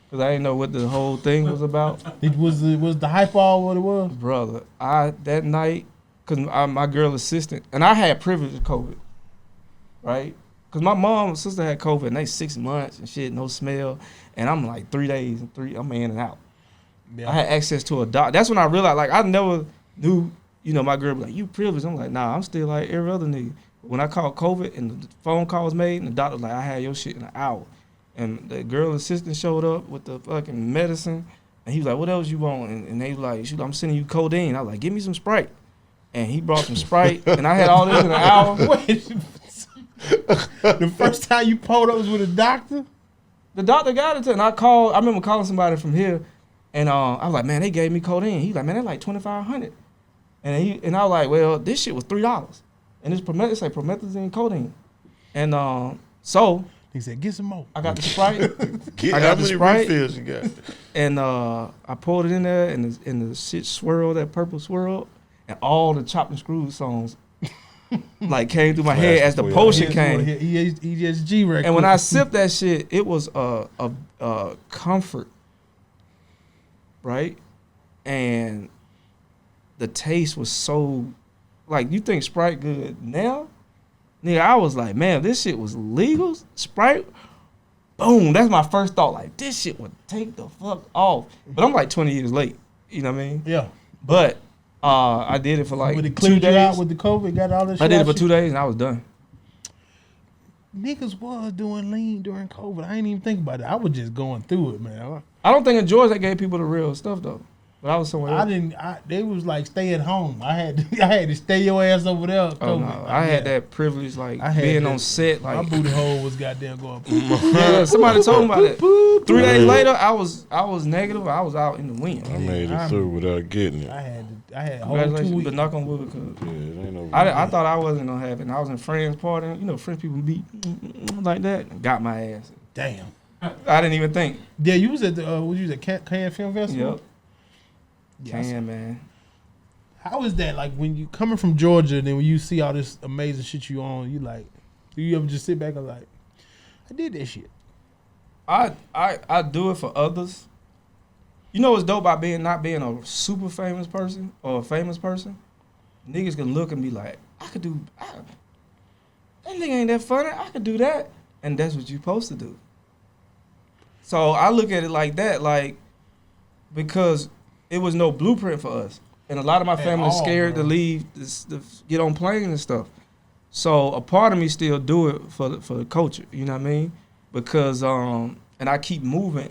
because I didn't know what the whole thing was about. It was the hype all what it was. Brother, that night, because my girl assistant, and I had privilege of COVID, right? Because my mom and sister had COVID, and they 6 months and shit, no smell. And I'm like 3 days, I'm in and out. Yeah. I had access to a doctor. That's when I realized, like, I never knew, you know, my girl be like, you privileged. I'm like, nah, I'm still like every other nigga. When I called COVID and the phone call was made and the doctor was like, I had your shit in an hour. And the girl assistant showed up with the fucking medicine. And he was like, what else you want? And they was like, shoot, I'm sending you codeine. I was like, give me some Sprite. And he brought some Sprite. And I had all this in an hour. Wait, the first time you pulled up was with a doctor? The doctor got it to, and I remember calling somebody from here, and I was like, man, they gave me codeine. He was like, man, that's like $2,500. And I was like, well, this shit was $3. And it's like promethazine codeine. And so he said, get some more. I got the Sprite. How many refills you got? And I poured it in there, and the shit swirled, that purple swirl, and all the chopped and screwed songs like came through my head as the potion came. ESG record. And when I sipped that shit, it was a comfort, right? And the taste was so, like, you think Sprite good now? Nigga, I was like, man, this shit was legal. Sprite, boom. That's my first thought. Like, this shit would take the fuck off. But I'm like 20 years late. You know what I mean? Yeah. But I did it for like When it 2 cleared you days. out with the COVID, got all this shit I did it out for 2 days and I was done. Niggas was doing lean during COVID. I ain't even think about it. I was just going through it, man. I don't think in Georgia they gave people the real stuff though. But I was somewhere else. They was like, stay at home. I had to stay your ass over there. Oh, no. I had that privilege, like being on set. Like, my booty hole was goddamn going. yeah, somebody told me about that. 3 days later, I was negative. I was out in the wind. I made it through without getting it. I had a whole 2 Congratulations, weeks. but knock on wood, cause Yeah, it ain't no. I thought I wasn't gonna have it. And I was in friends partying. You know, French people beat like that. And got my ass. Damn. I didn't even think. Yeah, you was at the you was at Cannes Film Festival. Yep. Can, man. How is that? Like when you coming from Georgia, then when you see all this amazing shit you on, you like, do you ever just sit back and like, I did that shit? I do it for others. You know what's dope about not being a super famous person or a famous person? Niggas can look and be like, that nigga ain't that funny. I could do that. And that's what you supposed to do. So I look at it like that, like, because it was no blueprint for us. And a lot of my family is scared to leave, to get on planes and stuff. So a part of me still do it for the culture, you know what I mean? Because, and I keep moving,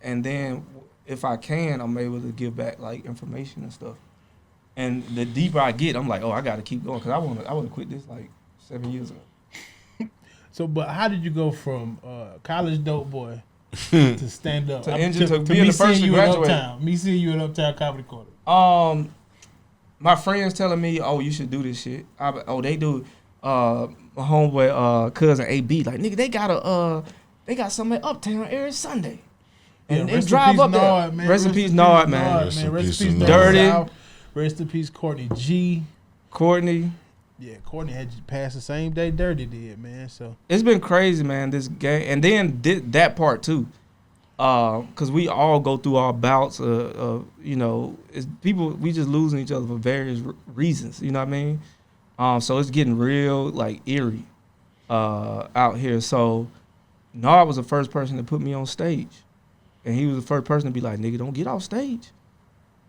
and then if I can, I'm able to give back, like, information and stuff. And the deeper I get, I'm like, oh, I got to keep going, because I would have quit this, like, 7 years ago. So, but how did you go from college dope boy to stand up? To being the first to graduate. Me seeing you at Uptown Comedy Corner. My friends telling me, oh, you should do this shit. They do. My homeboy, cousin AB, like, nigga, they got something at Uptown every Sunday. And they drive up there. Rest in peace, Nard, man. Rest in peace, Dirty. Rest in peace, Courtney G. Courtney. Yeah, Courtney had just passed the same day Dirty did, man. So it's been crazy, man, this game. And then did that part, too. Because we all go through our bouts of you know, it's people, we just losing each other for various reasons, you know what I mean? So it's getting real, like, eerie out here. So Nard was the first person to put me on stage. And he was the first person to be like, nigga, don't get off stage.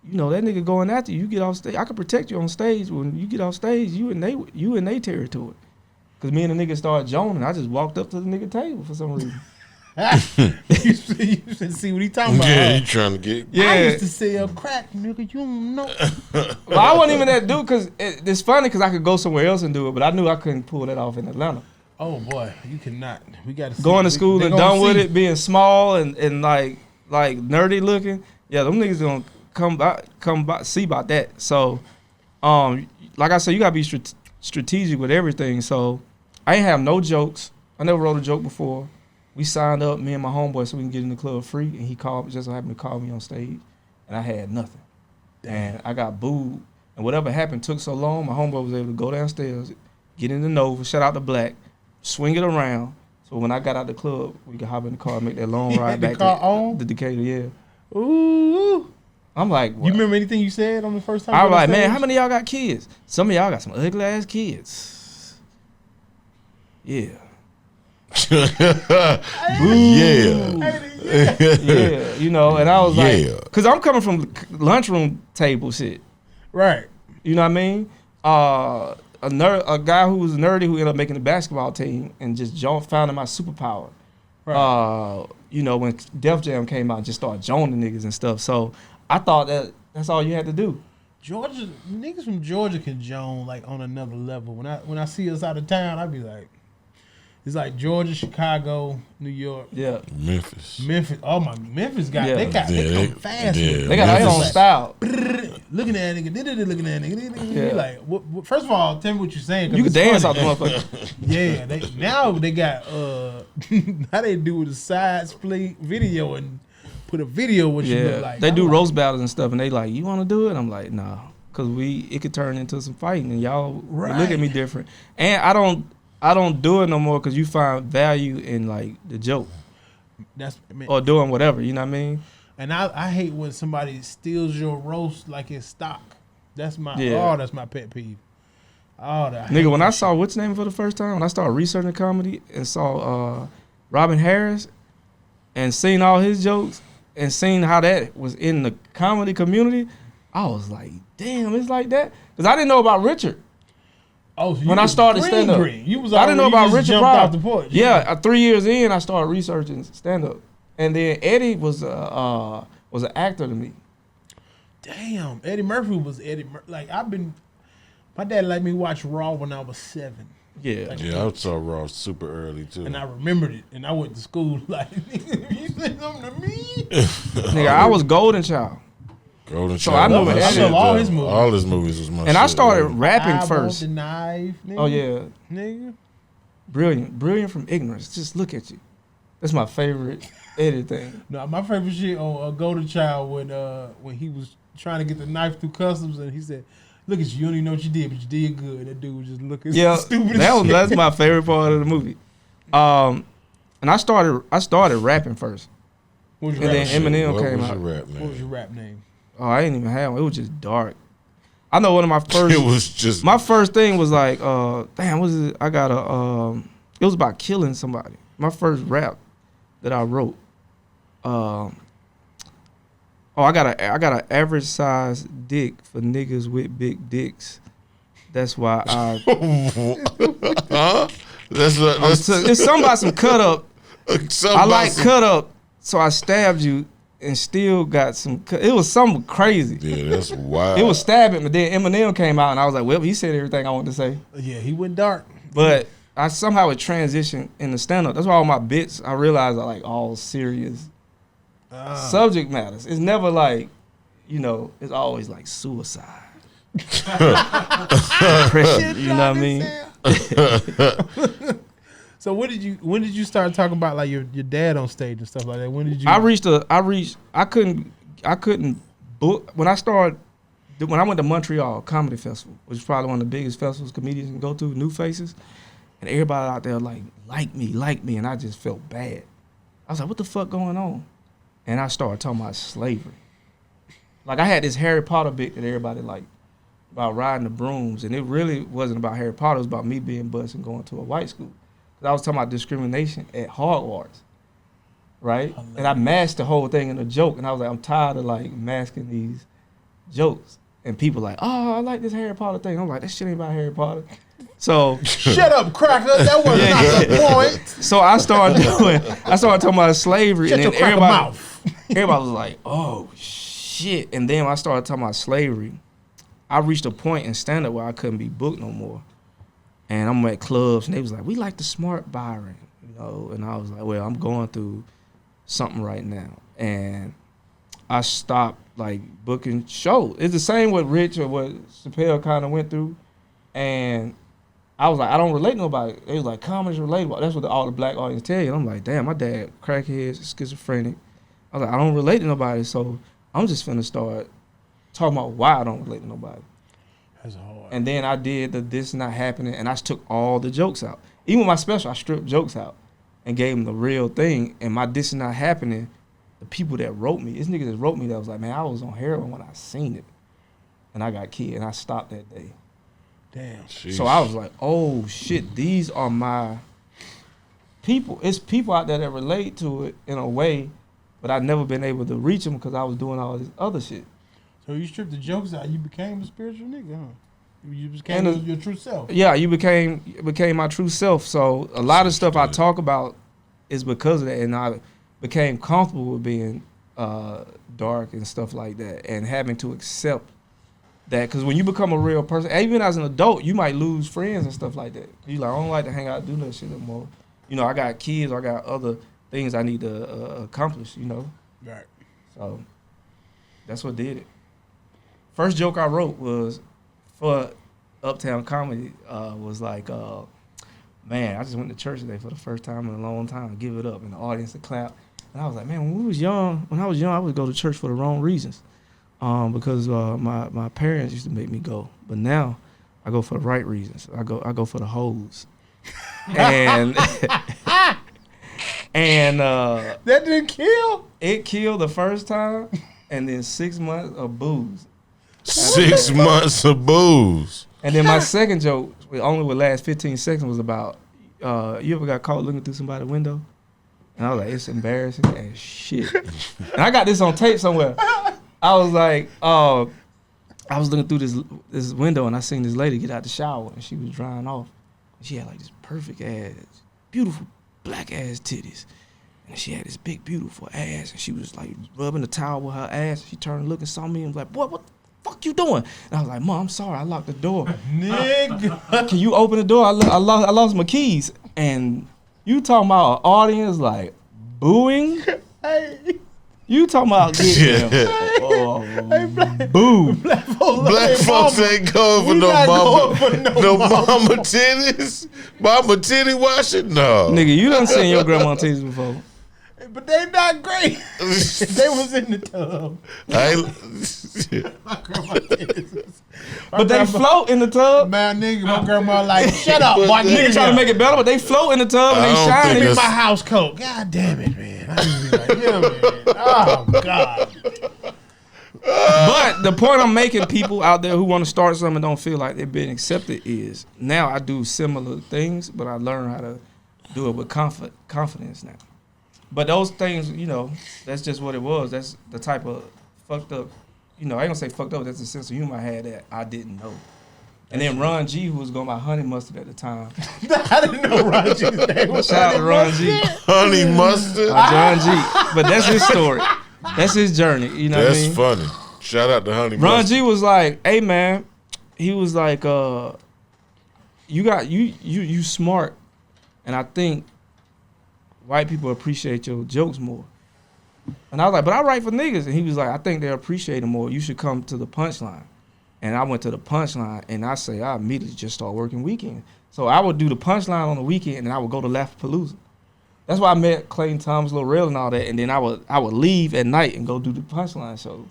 You know, that nigga going after you, get off stage. I can protect you on stage. When you get off stage, you in they territory. Because me and the nigga started joning. I just walked up to the nigga table for some reason. you should see what he talking about. Yeah, he trying to get. Yeah. I used to sell crack, nigga. You don't know. Well, I wasn't even that dude, because it's funny because I could go somewhere else and do it, but I knew I couldn't pull that off in Atlanta. Oh boy, you cannot. We got to going to school and done with it, being small and like nerdy looking. Yeah, them niggas gonna come by, see about that. So, like I said, you gotta be strategic with everything. So, I ain't have no jokes. I never wrote a joke before. We signed up, me and my homeboy, so we can get in the club free. And he just so happened to call me on stage, and I had nothing. And I got booed. And whatever happened took so long, my homeboy was able to go downstairs, get in the Nova, shout out to Black, swing it around. So when I got out the club, we could hop in the car and make that long ride back to the Decatur, yeah. Ooh. I'm like, what? You remember anything you said on the first time? I was like, man, how many of y'all got kids? Some of y'all got some ugly ass kids. Yeah. Yeah, you know, and I was Yeah. like, because I'm coming from lunchroom table shit. Right. You know what I mean? A guy who was nerdy who ended up making the basketball team and just found my superpower. Right. You know, when Def Jam came out, just started joining niggas and stuff. So I thought that's all you had to do. Georgia niggas from Georgia can joan like on another level. When I see us out of town, I be like, it's like Georgia, Chicago, New York, Yeah. Memphis. Oh my, Memphis got Yeah. they come fast. yeah. with it. They got their own Memphis- style. Looking at that nigga, looking at that nigga. Yeah. You like, first of all, tell me what you're saying. 'Cause You can it's dance out funny. the motherfucker. Yeah, now they got how they do the side split video and put a video what you look Yeah. like. They I'm do like, roast battles and stuff, and they like, you want to do it? I'm like, nah, because it could turn into some fighting, and y'all look at me different. And I don't do it no more because you find value in like the joke That's or doing whatever. You know what I mean? and I hate when somebody steals your roast like it's stock. That's my Yeah. that's my pet peeve. Oh, that Nigga, when I saw what's name for the first time, when I started researching comedy and saw Robin Harris and seen all his jokes and seen how that was in the comedy community, I was like, damn, it's like that. Because I didn't know about Richard. oh, so you When I was started green, stand up. green. You was I didn't know already- about you just Richard jumped Pryor. off the porch. Yeah, 3 years in, I started researching stand up. And then Eddie was an actor to me. Damn, Eddie Murphy was Eddie. Like my dad let me watch Raw when I was 7. Yeah. Yeah, I saw Raw super early too. And I remembered it, and I went to school like, you said something to me? Nigga, I was Golden Child. Golden So Child. I know was my Eddie. shit, I know all though. his movies. All his movies was my shit. And I started yeah. rapping I first. want the knife, nigga. Oh, yeah. Nigga. Brilliant from ignorance. Just look at you. That's my favorite Eddie thing. No, my favorite shit on Golden Child when he was trying to get the knife through customs and he said, "Look at you, you don't even know what you did, but you did good." That dude was just looking Yeah, stupid. as shit. that's my favorite part of the movie. And I started rapping first. What was your And rap then name? Eminem What came was out. your rap name? What was your rap name? Oh, I didn't even have one. It was just dark. I know one of my first. It was just My first thing was like, damn, what is it? I got it was about killing somebody. My first rap that I wrote. I got an average size dick for niggas with big dicks. That's why I. huh? That's It's something about some cut up. I like cut up, so I stabbed you and still got some. It was something crazy. Yeah, that's wild. It was stabbing, but then Eminem came out and I was like, well, he said everything I wanted to say. Yeah, he went dark. But I somehow would transition in the stand up. That's why all my bits, I realized are like all serious subject matters. It's never like, it's always like suicide. Depression, you know what I mean? So when did you start talking about like your dad on stage and stuff like that? When did you? I couldn't book when I went to Montreal Comedy Festival, which is probably one of the biggest festivals comedians can go to, New Faces, and everybody out there like me, and I just felt bad. I was like, what the fuck going on? And I started talking about slavery. Like I had this Harry Potter bit that everybody liked about riding the brooms, and it really wasn't about Harry Potter. It was about me being bused and going to a white school. I was talking about discrimination at Hogwarts, right? And I masked the whole thing in a joke, and I was like, I'm tired of like masking these jokes. And people like, oh, I like this Harry Potter thing. I'm like, that shit ain't about Harry Potter. So shut up, cracker. That was not the point. So I started talking about slavery, Shut and your then cracker mouth. everybody was like, oh shit. And then when I started talking about slavery, I reached a point in stand-up where I couldn't be booked no more. And I'm at clubs, and they was like, we like the smart Byron, And I was like, well, I'm going through something right now. And I stopped, like, booking shows. It's the same with Rich or what Chappelle kind of went through. And I was like, I don't relate to nobody. They was like, comedy's relatable. That's what all the black audience tell you. And I'm like, damn, my dad, crackhead, schizophrenic. I was like, I don't relate to nobody, so I'm just finna start talking about why I don't relate to nobody. That's hard. And then I did the This Not Happening, and I took all the jokes out. Even with my special, I stripped jokes out and gave them the real thing. And my This Is Not Happening, the people that wrote me, this nigga that wrote me that was like, man, I was on heroin when I seen it. And I got killed, and I stopped that day. Damn. Jeez. So I was like, oh shit, these are my people out there that relate to it in a way, but I've never been able to reach them because I was doing all this other shit. So you stripped the jokes out, you became a spiritual nigga, huh? You became your true self. Yeah, you became my true self. So a lot of stuff I talk about is because of that, and I became comfortable with being dark and stuff like that, and having to accept that. Because when you become a real person, even as an adult, you might lose friends and stuff like that. You like, I don't like to hang out and do that shit anymore. You know, I got kids, I got other things I need to accomplish. You know, Right. so that's what did it. First joke I wrote was for Uptown Comedy. Was like, man, I just went to church today for the first time in a long time. Give it up, and the audience would clap. And I was like, man, when I was young, I would go to church for the wrong reasons, because my parents used to make me go. But now, I go for the right reasons. I go for the hoes, and and that didn't kill. it killed the first time, and then 6 months of booze. 6 months of booze. And then my second joke, only would last 15 seconds, was about, you ever got caught looking through somebody's window? And I was like, it's embarrassing as shit. And I got this on tape somewhere. I was like, I was looking through this window, and I seen this lady get out the shower, and she was drying off. She had like this perfect ass, beautiful black ass titties. And she had this big, beautiful ass, and she was like rubbing the towel with her ass. She turned and looked and saw me and was like, boy, what the fuck you doing? And I was like, Mom, I'm sorry, I locked the door. Nigga. Can you open the door? I lost my keys. And you talking about an audience like booing? Hey. You talking about getting booed. Black Folks ain't going for no mama titties. Mama titty washing? No. Nigga, you done seen your grandma titties before. But they not great. They was in the tub. My grandma titties. But they float in the tub. Man, nigga, my grandma like, shut up, boy. Nigga trying to make it better, but they float in the tub and they I don't shine. think in my house coat. God damn it, man. I used to be like, yeah, man. Oh, God. But the point I'm making, people out there who want to start something and don't feel like they're being accepted, is now I do similar things, but I learn how to do it with confidence now. But those things, you know, that's just what it was. That's the type of fucked up, you know, I ain't gonna say fucked up, that's the sense of humor I had that I didn't know. And then Ron G, who was going by Honey Mustard at the time. I didn't know Ron G's name was Shout out to Ron G. Honey mustard? John G. But that's his story. That's his journey, you know That's what I mean? funny. Shout out to Honey Ron mustard. G was like, hey man, he was like, you smart, and I think white people appreciate your jokes more. And I was like, but I write for niggas. And he was like, I think they appreciate it more. You should come to the punchline. And I went to the punchline, and I immediately just start working weekend. So I would do the punchline on the weekend, and I would go to Laugh-Palooza. That's why I met Clayton Thomas, Lil Rel, and all that. And then I would leave at night and go do the punchline shows.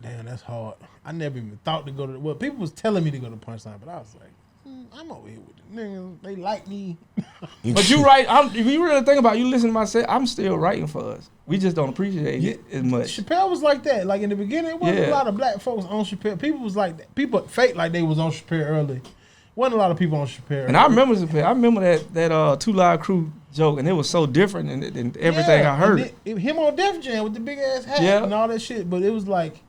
Damn, that's hard. I never even thought to go to well, people was telling me to go to Punchline, but I was like, I'm over here with the niggas. They like me. But you write, if you really think about it, you listen to my set, I'm still writing for us. We just don't appreciate it as much. Chappelle was like that. Like in the beginning, it wasn't a lot of black folks on Chappelle. People was like that. People fake like they was on Chappelle early. Wasn't a lot of people on Chappelle. And I remember Chappelle. I remember that Two Live Crew joke, and it was so different than everything I heard. Him on Def Jam with the big ass hat and all that shit. But it was like,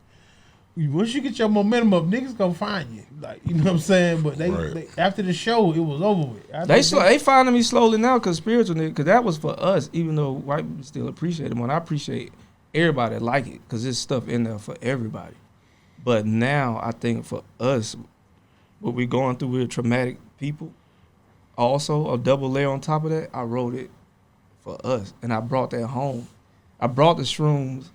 once you get your momentum up, niggas gonna find you. Like, you know what I'm saying? But they after the show, it was over with. They finding me slowly now because spiritual nigga, because that was for us, even though white people still appreciate it more. And I appreciate everybody that like it because there's stuff in there for everybody. But now I think for us, what we're going through with traumatic people, also a double layer on top of that, I wrote it for us. And I brought that home. I brought the Shrooms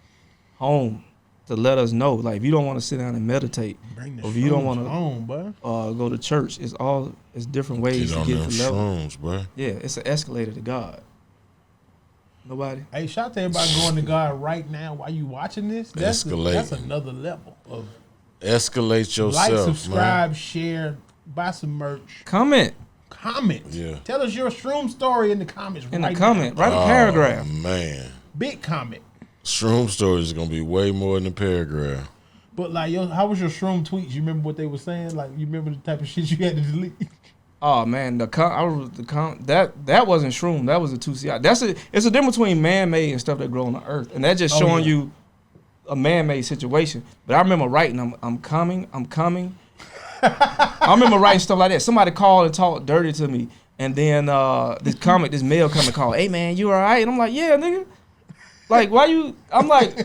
home to let us know, like, if you don't want to sit down and meditate, or if you don't want to go to church, it's different ways to get to level. Shrooms, bro. Yeah, it's an escalator to God. Nobody. Hey, shout out to everybody going to God right now while you watching this. That's another level of escalate yourself. Like, subscribe, man. Share, buy some merch. Comment. Yeah. Tell us your Shroom story in the comments. Write a paragraph. Man. Big comment. Shroom stories is gonna be way more than a paragraph. But like, how was your Shroom tweets? You remember what they were saying? Like, you remember the type of shit you had to delete? Oh man, that wasn't shroom. That was a 2CI. It's a difference between man-made and stuff that grow on the earth, and that's just showing you a man-made situation. But I remember writing, I'm coming. I remember writing stuff like that. Somebody called and talked dirty to me, and then this male come and call, hey man, you all right? And I'm like, yeah, nigga. Like, why you? I'm like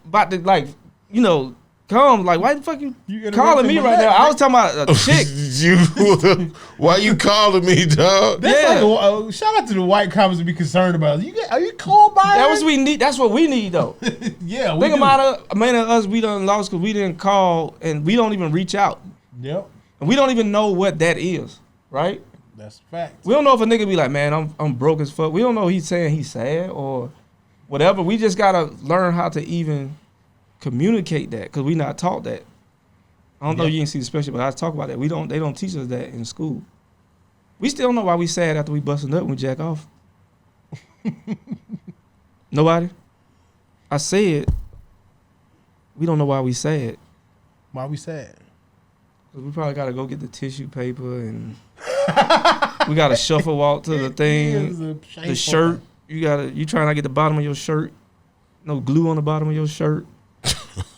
about to like, you know. Come, like, why the fuck you calling me right now? I was talking about a chick. Why you calling me, dog? That's like shout out to the white cops to be concerned about. Are you cool, Byron? That's what we need. That's what we need, though. Yeah, think about it. Many of us, we done lost because we didn't call and we don't even reach out. Yep. And we don't even know what that is, right? That's fact. We don't know if a nigga be like, man, I'm broke as fuck. We don't know he's saying he's sad or whatever. We just gotta learn how to even communicate that because we not taught that. I don't know if you can see the special, but I talk about that. They don't teach us that in school. We still don't know why we sad after we busting up and we jack off. Nobody? I said we don't know why we sad. Why we sad? Cause we probably gotta go get the tissue paper and we gotta shuffle walk to the thing. The shirt. You trying to get the bottom of your shirt. No glue on the bottom of your shirt.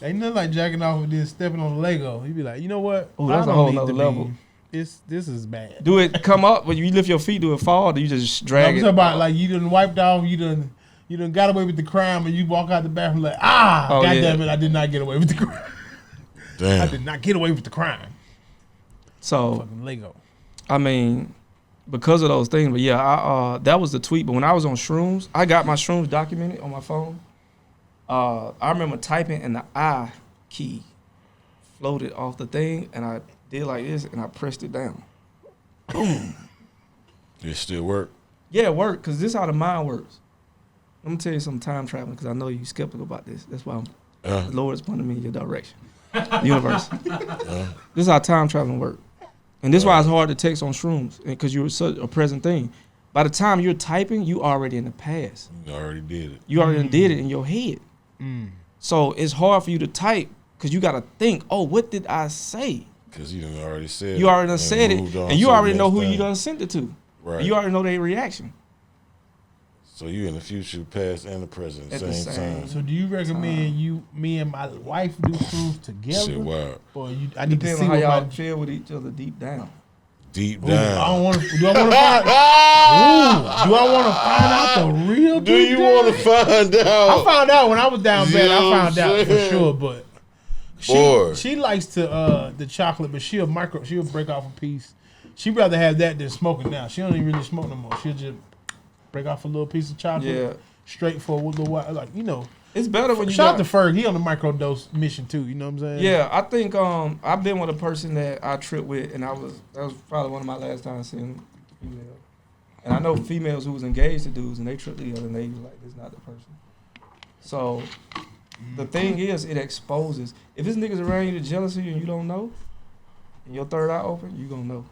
Ain't nothing like jacking off and then stepping on the Lego. You be like, you know what? Oh, that's a whole nother level. This is bad. Do it come up when you lift your feet? Do it fall? Or do you just drag it? I'm talking about like you done wiped off. You done got away with the crime, and you walk out the bathroom like, damn it, I did not get away with the crime. Damn. I did not get away with the crime. So fucking Lego. I mean, because of those things. But yeah, that was the tweet. But when I was on Shrooms, I got my Shrooms documented on my phone. I remember typing and the I key floated off the thing, and I did like this, and I pressed it down. Boom. It still work? Yeah, it worked, because this is how the mind works. Let me tell you some time traveling, because I know you're skeptical about this. That's why the Lord's pointing me in your direction. Universe. This is how time traveling works. And this is why it's hard to text on Shrooms, because you're such a present thing. By the time you're typing, you already in the past. You already did it. You already did it in your head. So it's hard for you to type because you got to think, oh, what did I say? Because you already said it. You already done said it, and you already know who you done sent it to. Right. You already know their reaction. So you in the future, past, and the present at the same time. So do you recommend me and my wife do Shrooms together? Shit, wow. Or I need to see on how what y'all feel with each other deep down. Deep Ooh, down. I don't want to. Do I want to find? Ooh, do I want to find out the real? Do you want to find out? I found out when I was down bad. I found out for saying? sure, but she likes to the chocolate, but she'll break off a piece. She'd rather have that than smoking now. She don't even really smoke no more. She'll just break off a little piece of chocolate, straight for a little while. Like, you know, it's better when you shout out to Furg. He on the microdose mission too. You know what I'm saying? Yeah, I think I've been with a person that I tripped with, and that was probably one of my last times seeing a female. And I know females who was engaged to dudes, and they tripped together, and they like, this is not the person. So the thing is, it exposes. If this niggas around you, the jealousy, and you don't know, and your third eye open, you gonna know.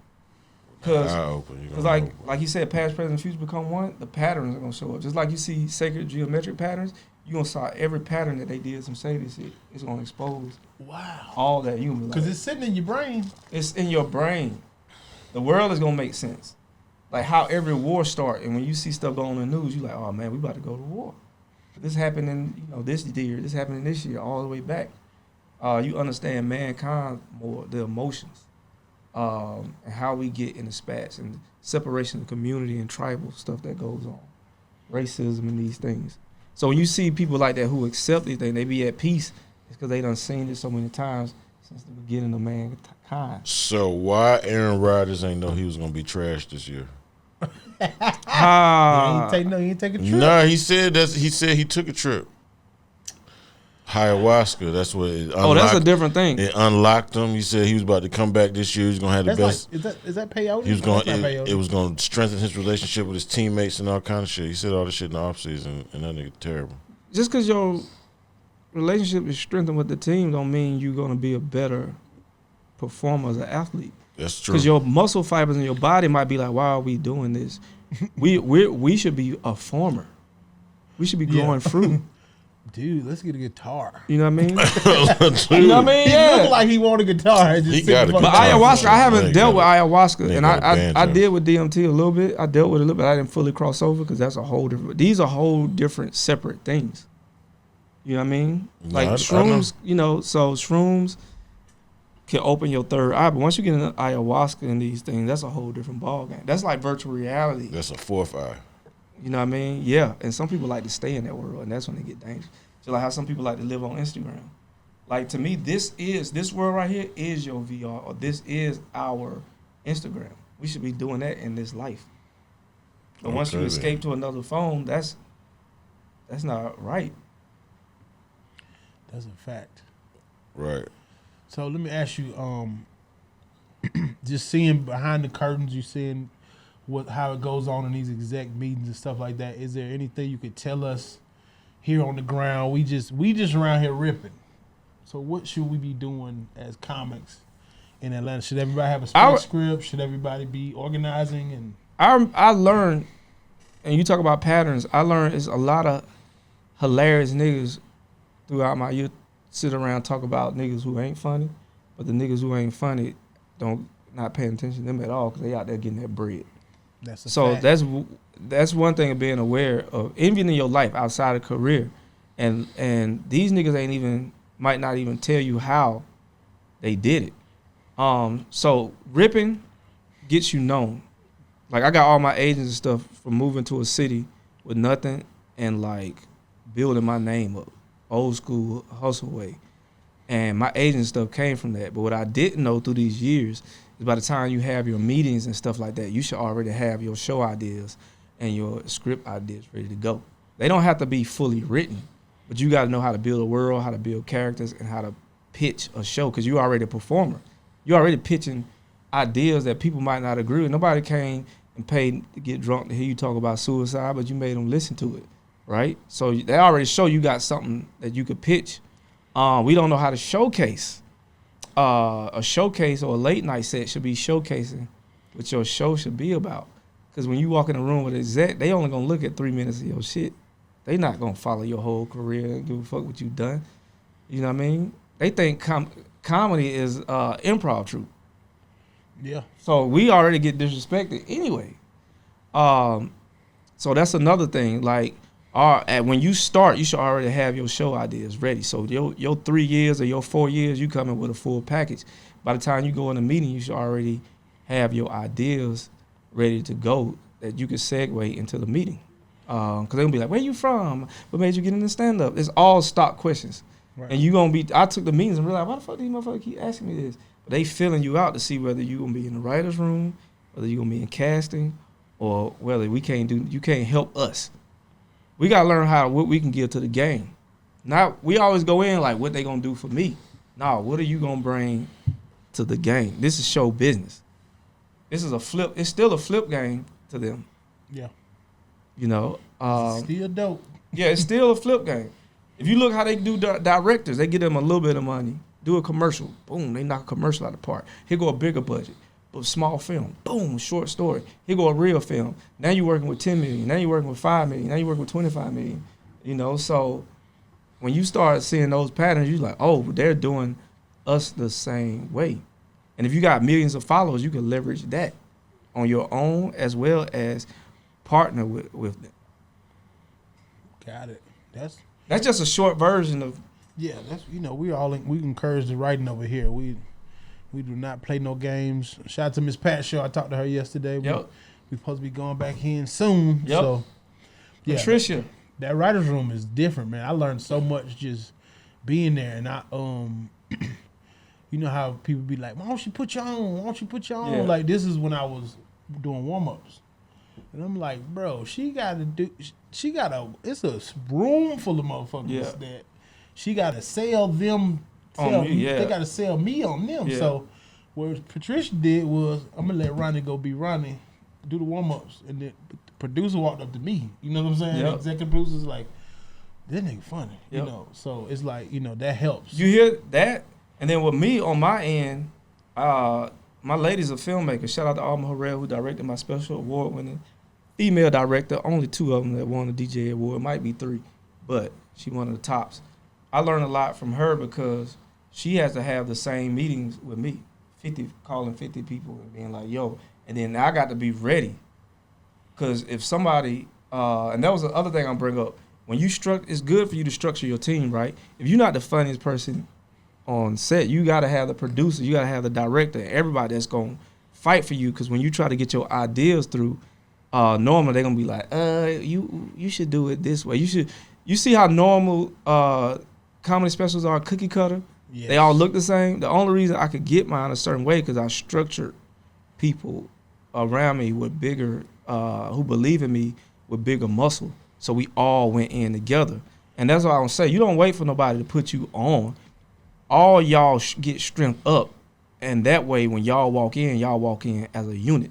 Because like you said, past, present, and future become one. The patterns are gonna show up. Just like you see sacred geometric patterns, you gonna saw every pattern that they did some shady shit. It's gonna expose. Wow. All that. You gonna be like, because it's sitting in your brain. It's in your brain. The world is gonna make sense. Like how every war start, and when you see stuff going on in the news, you like, oh man, we about to go to war. This happened in this year. This happened in this year, all the way back. You understand mankind more, the emotions. And how we get in the spats and separation of community and tribal stuff that goes on, racism and these things. So when you see people like that who accept these things, they be at peace. It's because they done seen it so many times since the beginning of mankind. So why Aaron Rodgers ain't know he was gonna be trashed this year? He ain't take a trip. Nah, he said he took a trip. Ayahuasca, that's what it unlocked. Oh, that's a different thing. It unlocked him. He said he was about to come back this year. He was gonna have the best. Like, is that peyote? He was it was gonna strengthen his relationship with his teammates and all kind of shit. He said all this shit in the offseason, and that nigga terrible. Just because your relationship is strengthened with the team don't mean you're gonna be a better performer as an athlete. That's true. Because your muscle fibers in your body might be like, why are we doing this? we should be a farmer. We should be growing fruit. Dude, let's get a guitar. You know what I mean? Dude, You know what I mean? He Yeah. looked like he wanted a guitar. Just He sitting got a fucking But guitar. down. ayahuasca, I haven't They dealt with got ayahuasca, they and got a I banjo. did with DMT a little bit. I dealt with it a little bit. I didn't fully cross over because that's a whole different. These are whole different, separate things. You know what I mean? No, Like I know. shrooms, you know. So shrooms can open your third eye, but once you get into ayahuasca and these things, that's a whole different ballgame. That's like virtual reality. That's a fourth eye. You know what I mean? Yeah. And some people like to stay in that world, and that's when they get dangerous. So like how some people like to live on Instagram. Like to me, this world right here is your VR, or this is our Instagram. We should be doing that in this life. But once you Okay, escape to another phone, that's not right. That's a fact. Right. So let me ask you, just seeing behind the curtains, you seeing how it goes on in these exec meetings and stuff like that. Is there anything you could tell us here on the ground? We just around here ripping. So what should we be doing as comics in Atlanta? Should everybody have a script? Should everybody be organizing? And I learned, and you talk about patterns. I learned it's a lot of hilarious niggas throughout my youth sit around talk about niggas who ain't funny, but the niggas who ain't funny don't not paying attention to them at all because they out there getting that bread. that's a So fact. that's one thing of being aware of, even in your life outside of career, and these niggas might not even tell you how they did it. So ripping gets you known. Like I got all my agents and stuff from moving to a city with nothing and like building my name up, old school hustle way. And my agent stuff came from that. But what I didn't know through these years is by the time you have your meetings and stuff like that, you should already have your show ideas and your script ideas ready to go. They don't have to be fully written, but you got to know how to build a world, how to build characters, and how to pitch a show because you're already a performer. You're already pitching ideas that people might not agree with. Nobody came and paid to get drunk to hear you talk about suicide, but you made them listen to it, right? So they already show you got something that you could pitch. We don't know how to showcase. A showcase or a late night set should be showcasing what your show should be about. Because when you walk in a room with an exec, they only gonna look at 3 minutes of your shit. They not gonna follow your whole career and give a fuck what you done. You know what I mean? They think comedy is improv troupe. Yeah. So we already get disrespected anyway. So that's another thing. Like, when you start, you should already have your show ideas ready. So your 3 years or your 4 years, you come in with a full package. By the time you go in a meeting, you should already have your ideas ready to go that you can segue into the meeting. Because they're going to be like, where you from? What made you get into stand-up? It's all stock questions. Right. And you going to be, I took the meetings and realized, why the fuck these motherfuckers keep asking me this? But they filling you out to see whether you're going to be in the writer's room, whether you're going to be in casting, or whether you can't help us. We got to learn what we can give to the game. Not, we always go in like, what they going to do for me? No, what are you going to bring to the game? This is show business. This is a flip. It's still a flip game to them. Yeah. You know, still dope. Yeah, it's still a flip game. If you look how they do directors, they give them a little bit of money, do a commercial, boom, they knock a commercial out of the park. Here go a bigger budget, but small film, boom, short story. Here go a real film. Now you're working with 10 million. Now you're working with 5 million. Now you're working with 25 million. You know, so when you start seeing those patterns, you're like, oh, they're doing us the same way. And if you got millions of followers, you can leverage that on your own as well as partner with them. Got it. That's just a short version of. Yeah, that's we encourage the writing over here. We do not play no games. Shout out to Miss Pat Show. I talked to her yesterday. Yep. We supposed to be going back in soon. Yep. So yeah, Patricia. That writer's room is different, man. I learned so much just being there, and I you know how people be like, why don't you put you on? Why don't you put you on? Yeah. Like, this is when I was doing warm-ups. And I'm like, bro, it's a room full of motherfuckers that she got to sell them. They got to sell me on them. Yeah. So what Patricia did was, I'm going to let Ronnie go be Ronnie, do the warm-ups. And then the producer walked up to me. You know what I'm saying? Yep. The executive producer's like, this nigga funny. Yep. You know, so it's like, that helps. You hear that? And then with me on my end, my lady's a filmmaker. Shout out to Alma Harrell, who directed my special award-winning female director. Only 2 of them that won the DJ award. It might be 3. But She one of the tops. I learned a lot from her because she has to have the same meetings with me, calling 50 people and being like, yo, and then I got to be ready. Because if somebody, and that was the other thing I'll bring up, when you it's good for you to structure your team, right? If you're not the funniest person on set, you got to have the producer, you got to have the director, everybody that's going to fight for you. Because when you try to get your ideas through, normally they're going to be like, you should do it this way. You see how normal comedy specials are cookie cutter? Yes. They all look the same. The only reason I could get mine a certain way because I structured people around me with bigger, who believe in me with bigger muscle. So we all went in together. And that's what I want to say. You don't wait for nobody to put you on. All y'all get strength up. And that way, when y'all walk in as a unit.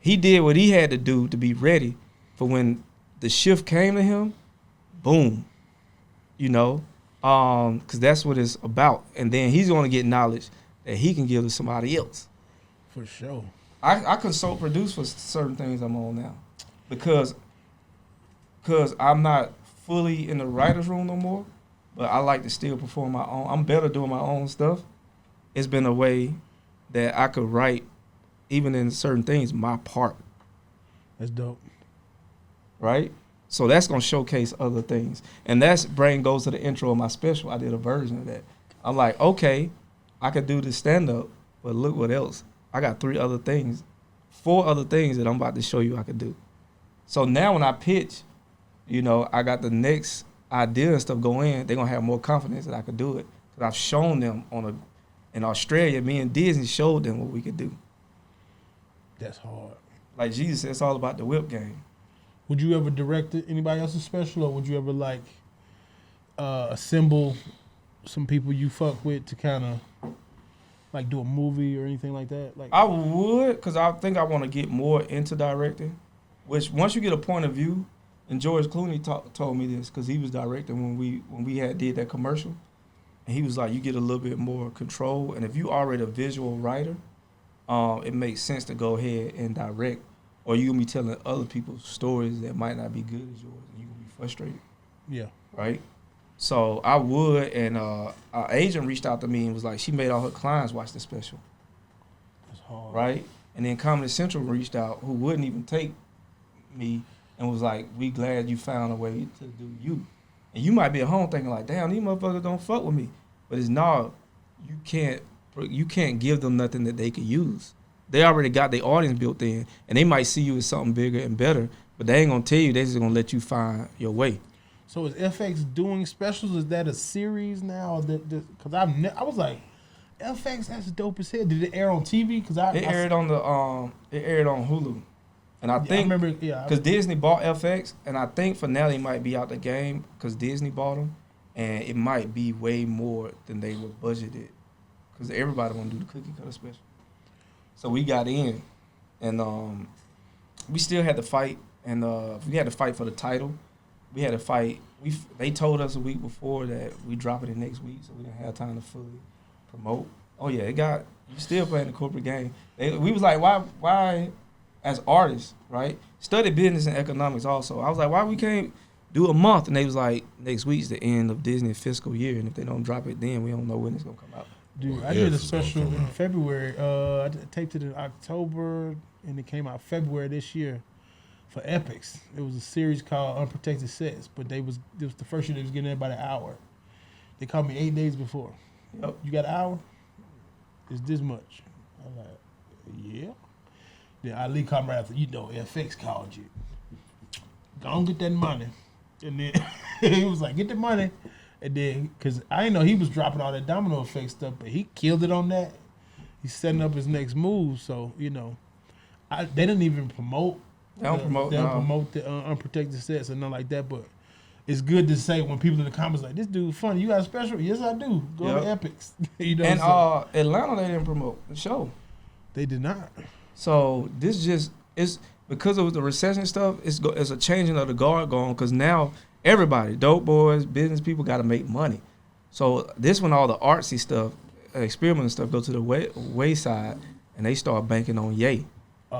He did what he had to do to be ready for when the shift came to him, boom, you know, because that's what it's about. And then he's going to get knowledge that he can give to somebody else. For sure. I consult produce for certain things I'm on now because I'm not fully in the writer's room no more, but I like to still perform my own. I'm better doing my own stuff. It's been a way that I could write, even in certain things, my part. That's dope. Right? So that's going to showcase other things. And that's brain goes to the intro of my special. I did a version of that. I'm like, okay, I could do the stand-up, but look what else. I got 4 other things that I'm about to show you I could do. So now when I pitch, you know, I got the next idea and stuff go in, they're going to have more confidence that I could do it. Because I've shown them in Australia, me and Disney showed them what we could do. That's hard. Like Jesus said, it's all about the whip game. Would you ever direct anybody else's special, or would you ever like assemble some people you fuck with to kind of like do a movie or anything like that? Like I would, because I think I want to get more into directing. Which once you get a point of view, and George Clooney told me this because he was directing when we did that commercial, and he was like, you get a little bit more control, and if you already a visual writer, it makes sense to go ahead and direct, or you're gonna be telling other people's stories that might not be good as yours, and you're gonna be frustrated. Yeah. Right? So I would, and our agent reached out to me and was like, she made all her clients watch the special. That's hard. Right? And then Comedy Central reached out, who wouldn't even take me, and was like, we glad you found a way to do you. And you might be at home thinking like, damn, these motherfuckers don't fuck with me. But it's not, you can't give them nothing that they could use. They already got their audience built in, and they might see you as something bigger and better, but they ain't gonna tell you, they just gonna let you find your way. So is FX doing specials? Is that a series now? Because I was like, FX, that's dope as hell. Did it air on TV? Because it aired on Hulu, and I think because Disney bought FX, and I think finale might be out the game because Disney bought them, and it might be way more than they were budgeted because everybody want to do the cookie cutter special. So we got in, and we still had to fight, and we had to fight for the title. We had to fight. They told us a week before that we drop it in next week, so we didn't have time to fully promote. Oh yeah, you still playing the corporate game. We was like, why, as artists, right? Studied business and economics also. I was like, why we can't do a month? And they was like, next week's the end of Disney fiscal year, and if they don't drop it then, we don't know when it's gonna come out. Dude, I did a special in February. I taped it in October, and it came out February this year. For Epics, it was a series called Unprotected Sets, but it was the first year they was getting everybody an hour. They called me 8 days before. Yep. You got an hour? It's this much. I'm like, yeah. Then Ali called me after, FX called you. Don't get that money. And then he was like, get the money. And then, because I didn't know he was dropping all that domino effect stuff, but he killed it on that. He's setting up his next move, so, they didn't even promote. They don't promote the unprotected sets or nothing like that, but it's good to say when people in the comments like, this dude funny, you got a special? Yes, I do. Go to Epics. And Atlanta, they didn't promote the show. They did not. So this it's because of the recession stuff, it's a changing of the guard going, because now everybody, dope boys, business people, got to make money. So this when all the artsy stuff, experimental stuff go to the wayside, and they start banking on Ye.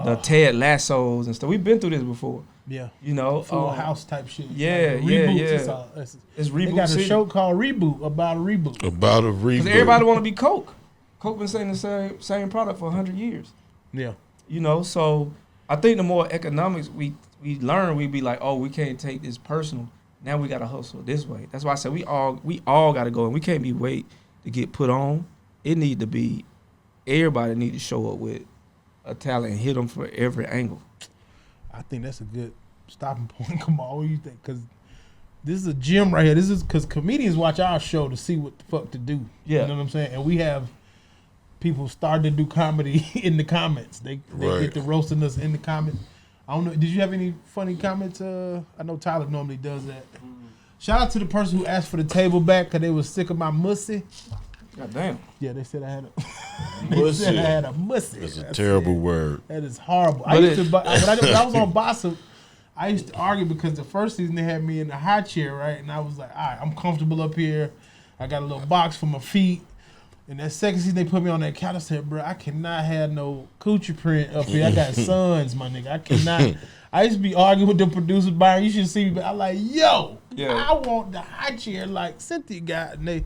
the Ted Lassos and stuff. We've been through this before. Yeah. You know, Full House type shit. Yeah, like yeah, reboots. yeah. It's Reboot They got a City. show called Reboot about a reboot. About a reboot. Because everybody want to be Coke. Coke been saying the same product for 100 years. Yeah. You know, so I think the more economics we learn, we be like, oh, we can't take this personal. Now we got to hustle this way. That's why I said we all got to go, and we can't be wait to get put on. It need to be, everybody need to show up with a talent and hit them for every angle. I think that's a good stopping point. Kamal, what do you think? Because this is a gym right here. This is because comedians watch our show to see what the fuck to do. Yeah. You know what I'm saying? And we have people starting to do comedy in the comments. They get to roasting us in the comments. I don't know. Did you have any funny comments? I know Tyler normally does that. Shout out to the person who asked for the table back because they was sick of my mussy. God damn. Yeah, they said I had a said I had a mussy. That's a terrible word. That is horrible. But when I was on Bossa, I used to argue because the first season they had me in the high chair, right? And I was like, all right, I'm comfortable up here. I got a little box for my feet. And that second season they put me on that couch. I said, bro, I cannot have no coochie print up here. I got sons, my nigga. I cannot. I used to be arguing with the producer, Byron. You should see me. But I'm like, yo, I want the high chair like Cynthia got. And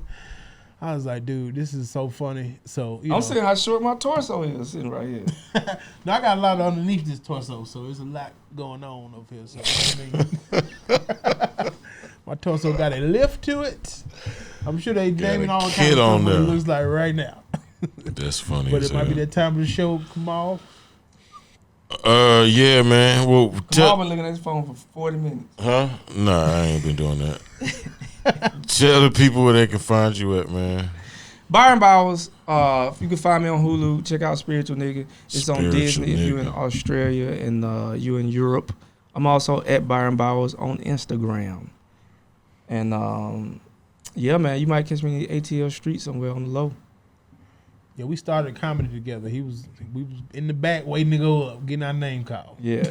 I was like, dude, this is so funny. So I'm saying how short my torso is sitting right here. No, I got a lot underneath this torso, so there's a lot going on up here. So I mean, my torso got a lift to it. I'm sure they naming all kinds of stuff what it looks like right now. That's funny. But it might be that time of the show, Kamal. Yeah, man. Well, Kamal been looking at his phone for 40 minutes. Huh? Nah, I ain't been doing that. Tell the people where they can find you at, man. Byron Bowers, you can find me on Hulu. Check out Spiritual Nigga. It's on Spiritual Disney if you're in Australia and you in Europe. I'm also at Byron Bowers on Instagram. And yeah, man, you might catch me in the ATL street somewhere on the low. Yeah, we started comedy together. We was in the back waiting to go up, getting our name called. Yeah.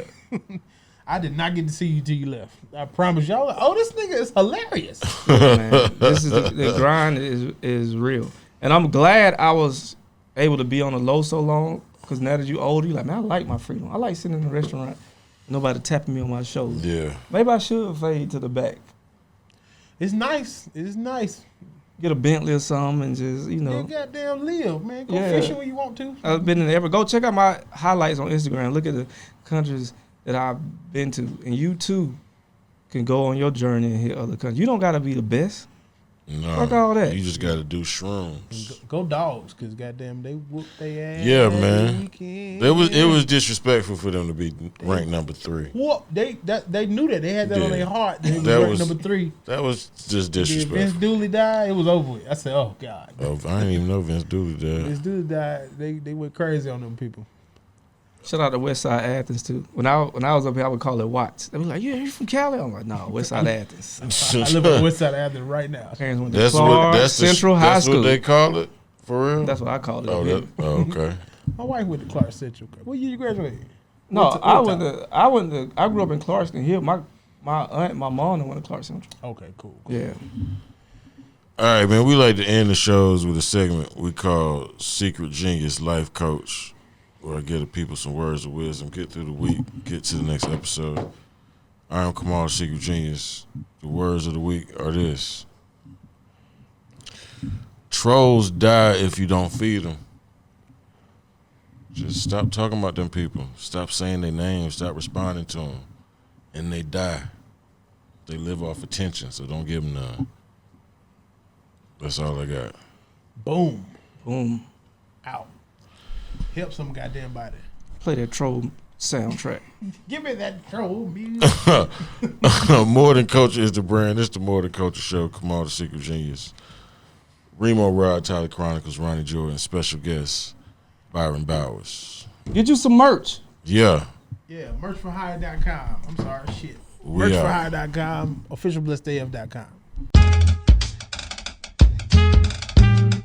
I did not get to see you till you left. I promise y'all. Like, oh, this nigga is hilarious. Yeah, man. This is the grind is real, and I'm glad I was able to be on the low so long. Because now that you older, you like, man, I like my freedom. I like sitting in a restaurant, nobody tapping me on my shoulder. Yeah. Maybe I should fade to the back. It's nice. It's nice. Get a Bentley or something and just, you know. You goddamn live, man. Go Yeah. fishing when you want to. I've been in every. Go check out my highlights on Instagram. Look at the countries that I've been to, and you too can go on your journey and hit other countries. You don't gotta be the best. No. Fuck all that. You just got to do shrooms. Go dogs, cause goddamn they whoop their ass. Yeah, man. Weekend. It was disrespectful for them to be ranked number 3. Whoop. They knew that. They had that on their heart. They That was was- number 3. That was just Did Vince disrespectful. Dooley die? It was over with. I said, oh God. Oh, I didn't even know Vince Dooley did. Vince Dooley died. They went crazy on them people. Shout out to Westside Athens too. When I was up here, I would call it Watts. They were like, "Yeah, you from Cali?" I'm like, "No, Westside Athens." I live on West Side of Athens right now. Parents went to That's Clark what Central High that's School. what they call it for real. That's what I called it. Oh, Yeah. okay. My wife went to Clark Central. What year you graduated? No, What I grew up in Clarkston Hill. My aunt, my mom, went to Clark Central. Okay, cool. Yeah. All right, man. We like to end the shows with a segment we call Secret Genius Life Coach, where I give the people some words of wisdom, get through the week, get to the next episode. I am Kamal, Secret Genius. The words of the week are this: trolls die if you don't feed them. Just stop talking about them people. Stop saying their names. Stop responding to them. And they die. They live off attention, so don't give them none. That's all I got. Boom. Boom. Out. Help some goddamn body. Play that troll soundtrack. Give me that troll music. More Than Culture is the brand. It's the More Than Culture show. Kamal, the Secret Genius. Reemo Rod, Tyler Chronicles, Ronnie Jordan, special guest, Byron Bowers. Get you some merch. Yeah. Yeah, merchforhire.com. I'm sorry, shit. We out. Merchforhire.com, officialblessdaf.com.